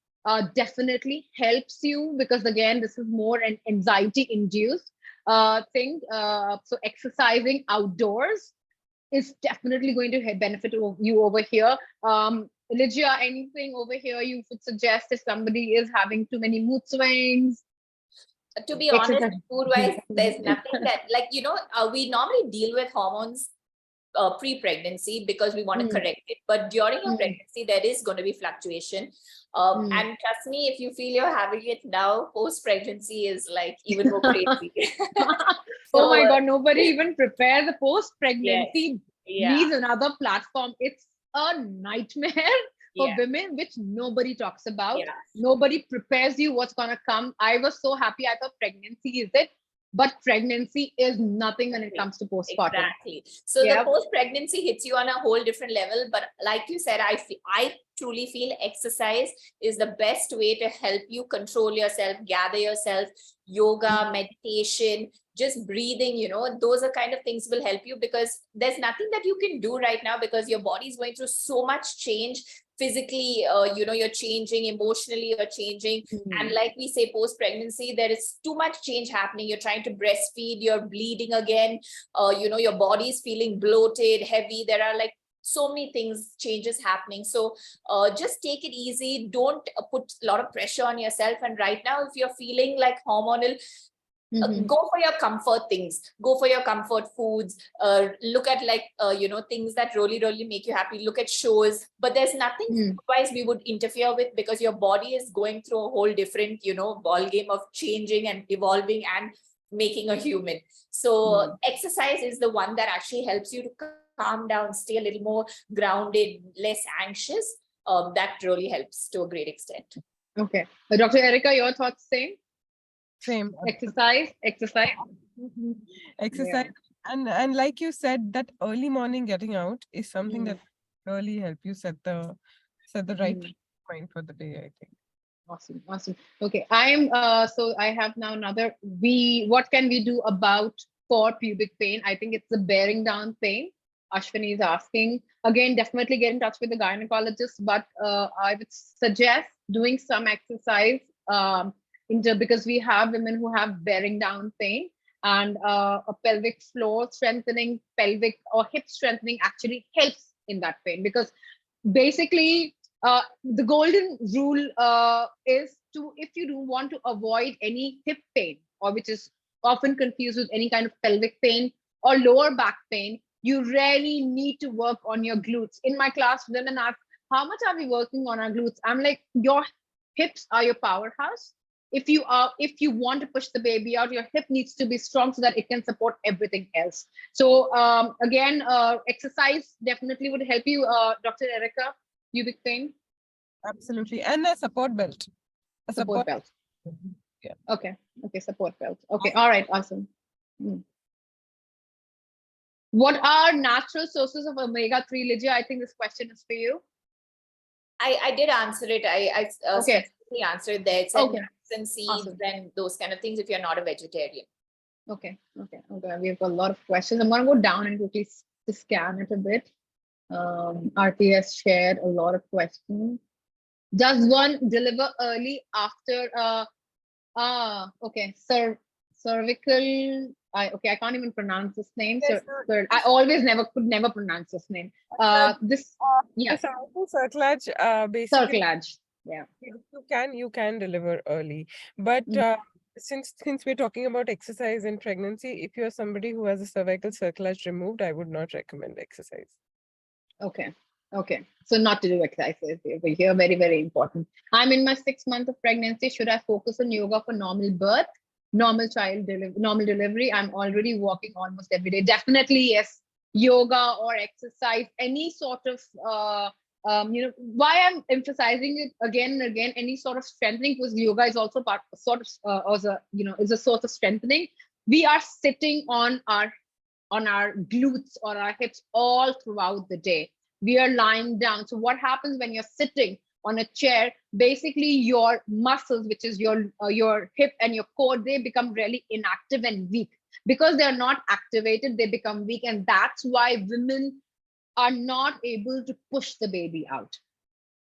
[SPEAKER 1] definitely helps you, because again, this is more an anxiety induced thing. So exercising outdoors is definitely going to benefit you over here. Lygia, anything over here you would suggest if somebody is having too many mood swings?
[SPEAKER 3] To be honest, food-wise, there's nothing that, like, we normally deal with hormones pre-pregnancy because we want to correct it. But during your pregnancy, there is going to be fluctuation. And trust me, if you feel you're having it now, post-pregnancy is like even more crazy.
[SPEAKER 1] Oh my God, nobody even prepares the post-pregnancy.
[SPEAKER 3] Yeah.
[SPEAKER 1] Needs another platform. It's a nightmare for women, which nobody talks about.
[SPEAKER 3] Yeah.
[SPEAKER 1] Nobody prepares you what's going to come. I was so happy. I thought pregnancy is it, but pregnancy is nothing when it comes to postpartum.
[SPEAKER 3] Exactly. So the post-pregnancy hits you on a whole different level. But like you said, I truly feel exercise is the best way to help you control yourself, gather yourself. Yoga, meditation, just breathing, those are kind of things will help you, because there's nothing that you can do right now because your body is going through so much change. Physically, you're changing, emotionally, you're changing. And like we say, post-pregnancy, there is too much change happening. You're trying to breastfeed, you're bleeding again, your body is feeling bloated, heavy. There are like so many changes happening. So just take it easy. Don't put a lot of pressure on yourself. And right now, if you're feeling like hormonal, go for your comfort things, go for your comfort foods, look at like, things that really, really make you happy. Look at shows, but there's nothing otherwise we would interfere with, because your body is going through a whole different, ball game of changing and evolving and making a human. So exercise is the one that actually helps you to calm down, stay a little more grounded, less anxious. That really helps to a great extent.
[SPEAKER 1] Okay. Dr. Erica, your thoughts same?
[SPEAKER 2] Same.
[SPEAKER 1] Exercise.
[SPEAKER 2] Exercise. And like you said, that early morning getting out is something that really help you set the right mind for the day, I think.
[SPEAKER 1] Awesome. Okay, so I have now another. What can we do about for pubic pain? I think it's the bearing down pain. Ashwini is asking. Again, definitely get in touch with the gynecologist, but I would suggest doing some exercise because we have women who have bearing down pain, and a pelvic floor strengthening, pelvic or hip strengthening actually helps in that pain, because basically the golden rule is if you do want to avoid any hip pain, or which is often confused with any kind of pelvic pain or lower back pain, you really need to work on your glutes. In my class, women ask, how much are we working on our glutes? I'm like, your hips are your powerhouse. If you want to push the baby out, your hip needs to be strong so that it can support everything else. So again, exercise definitely would help you, Dr. Erica. Pubic pain?
[SPEAKER 2] Absolutely. And a support belt.
[SPEAKER 1] A support belt.
[SPEAKER 2] Yeah.
[SPEAKER 1] Okay, support belt. Okay, all right, awesome. What are natural sources of omega-3, Lygia? I think this question is for you.
[SPEAKER 3] I did answer it. I specifically answered there. It's nuts and seeds and those kind of things if you're not a vegetarian. Okay. We have a lot of questions. I'm going to go down and quickly scan it a bit. RT has shared a lot of questions. Does one deliver early after cervical? I can't even pronounce this name. I always could never pronounce this name.
[SPEAKER 2] Cervical circlage, basically.
[SPEAKER 1] Circlage. Yeah.
[SPEAKER 2] You can deliver early, but since we're talking about exercise in pregnancy, if you're somebody who has a cervical circlage removed, I would not recommend exercise.
[SPEAKER 1] Okay. Okay. So not to do exercises over here. Very, very important. I'm in my 6th month of pregnancy. Should I focus on yoga for normal birth, normal delivery? I'm already walking almost every day. Definitely, yes. Yoga or exercise, any sort of why I'm emphasizing it again and again, any sort of strengthening, because yoga is also part sort of as a is a source of strengthening. We are sitting on our glutes or our hips all throughout the day. We are lying down. So what happens when you're sitting on a chair? Basically, your muscles, which is your hip and your core, they become really inactive and weak. Because they're not activated, they become weak. And that's why women are not able to push the baby out.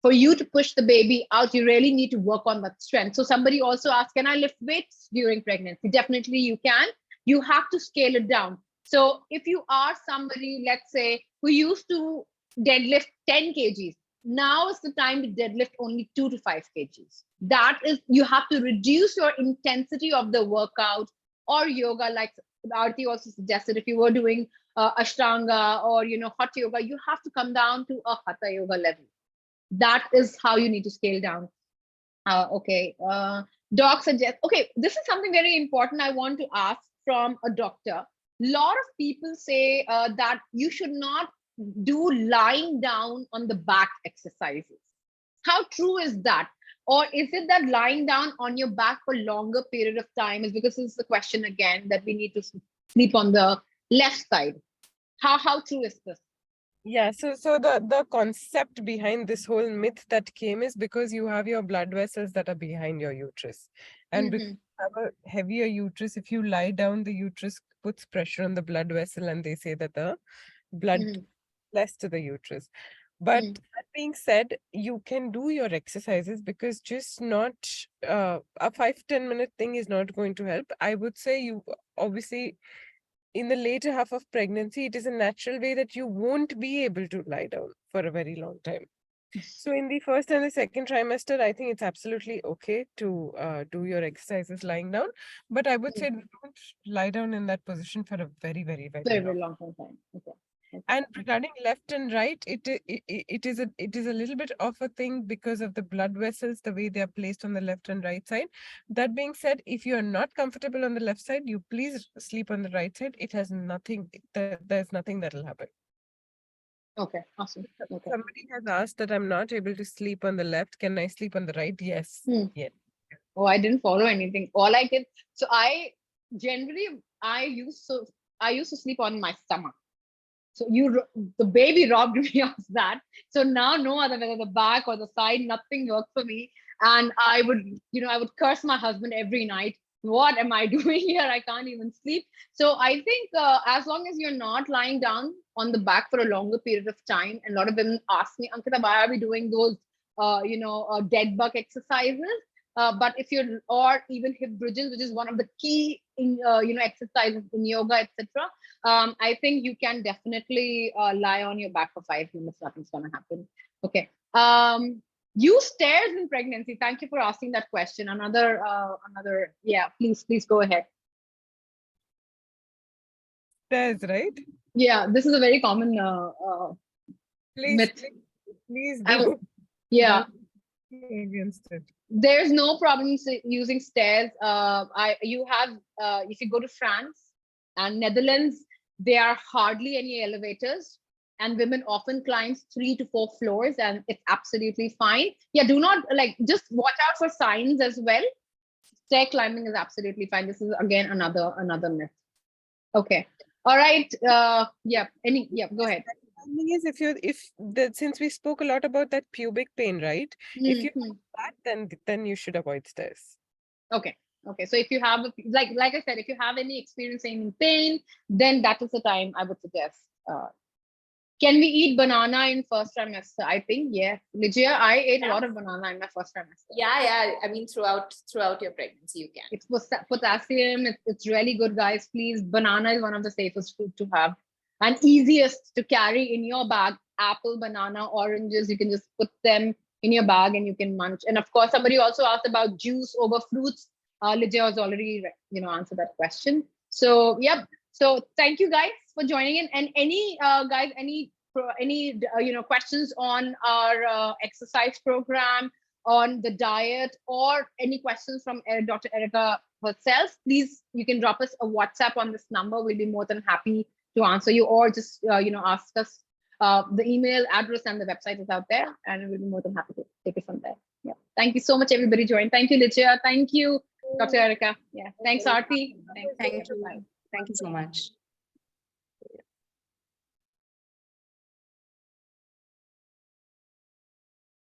[SPEAKER 1] For you to push the baby out, you really need to work on that strength. So somebody also asked, can I lift weights during pregnancy? Definitely you can. You have to scale it down. So if you are somebody, let's say, who used to deadlift 10 kgs, now is the time to deadlift only 2 to 5 kgs. That is, you have to reduce your intensity of the workout or yoga, like Aarti also suggested. If you were doing Ashtanga or hot yoga, you have to come down to a Hatha yoga level. That is how you need to scale down. Okay. Doc suggests, okay, this is something very important I want to ask from a doctor. Lot of people say that you should not do lying down on the back exercises. How true is that? Or is it that lying down on your back for longer period of time is, because this is the question again, that we need to sleep on the left side? How true is this?
[SPEAKER 2] Yeah, so the concept behind this whole myth that came is because you have your blood vessels that are behind your uterus. And because you have a heavier uterus, if you lie down, the uterus puts pressure on the blood vessel, and they say that the blood less to the uterus. But that being said, you can do your exercises, because just not a 5-10 minute thing is not going to help. I would say you obviously, in the later half of pregnancy, it is a natural way that you won't be able to lie down for a very long time. So in the first and the second trimester, I think it's absolutely okay to do your exercises lying down. But I would say don't lie down in that position for a very, very, very
[SPEAKER 1] Very,
[SPEAKER 2] long.
[SPEAKER 1] very long time. Okay.
[SPEAKER 2] And regarding left and right, it is a little bit of a thing because of the blood vessels, the way they are placed on the left and right side. That being said, if you are not comfortable on the left side, you please sleep on the right side. It has nothing. There's nothing that'll happen.
[SPEAKER 1] Okay, awesome. Okay.
[SPEAKER 2] Somebody has asked that I'm not able to sleep on the left. Can I sleep on the right? Yes. Yeah.
[SPEAKER 1] Oh, I didn't follow anything. All I can. So I used to sleep on my stomach. So the baby robbed me of that. So now no other, whether the back or the side, nothing worked for me. And I would curse my husband every night. What am I doing here? I can't even sleep. So I think as long as you're not lying down on the back for a longer period of time, and a lot of women ask me, Ankita, why are we doing those, dead bug exercises? But if you're, or even hip bridges, which is one of the key exercises in yoga, etc. I think you can definitely lie on your back for 5 minutes. Nothing's gonna happen. Okay. Use stairs in pregnancy. Thank you for asking that question. Another, yeah. Please go ahead.
[SPEAKER 2] Stairs, right?
[SPEAKER 1] Yeah, this is a very common myth.
[SPEAKER 2] Please do.
[SPEAKER 1] Yeah.
[SPEAKER 2] Against it.
[SPEAKER 1] There's no problem using stairs. If you go to France and Netherlands, there are hardly any elevators, and women often climb 3 to 4 floors, and it's absolutely fine. Yeah, do not just watch out for signs as well. Stair climbing is absolutely fine. This is again another myth. Okay. All right. Yeah. Go ahead.
[SPEAKER 2] Thing is, since we spoke a lot about that pubic pain, right? If you have that, then you should avoid stairs.
[SPEAKER 1] Okay. So if you have like I said, if you have any experience in pain, then that is the time I would suggest. Can we eat banana in first trimester? I think yeah. Ligia, I ate a lot of banana in my first trimester.
[SPEAKER 3] Yeah. I mean, throughout your pregnancy, you can.
[SPEAKER 1] It's potassium. It's really good, guys. Please, banana is one of the safest food to have and easiest to carry in your bag. Apple, banana, oranges. You can just put them in your bag and you can munch. And of course, somebody also asked about juice over fruits. Lydia has already, answered that question. So, yep. So thank you guys for joining in. And any guys, any questions on our exercise program, on the diet, or any questions from Dr. Erica herself, please, you can drop us a WhatsApp on this number. We'll be more than happy to answer you, or just ask us. The email address and the website is out there, and we'll be more than happy to take it from there. Yeah. Thank you so much, everybody joined. Thank you, Lydia. Thank you, Dr. Erica. Yeah. Thanks, Aarti.
[SPEAKER 4] Thank you. Thank you so much.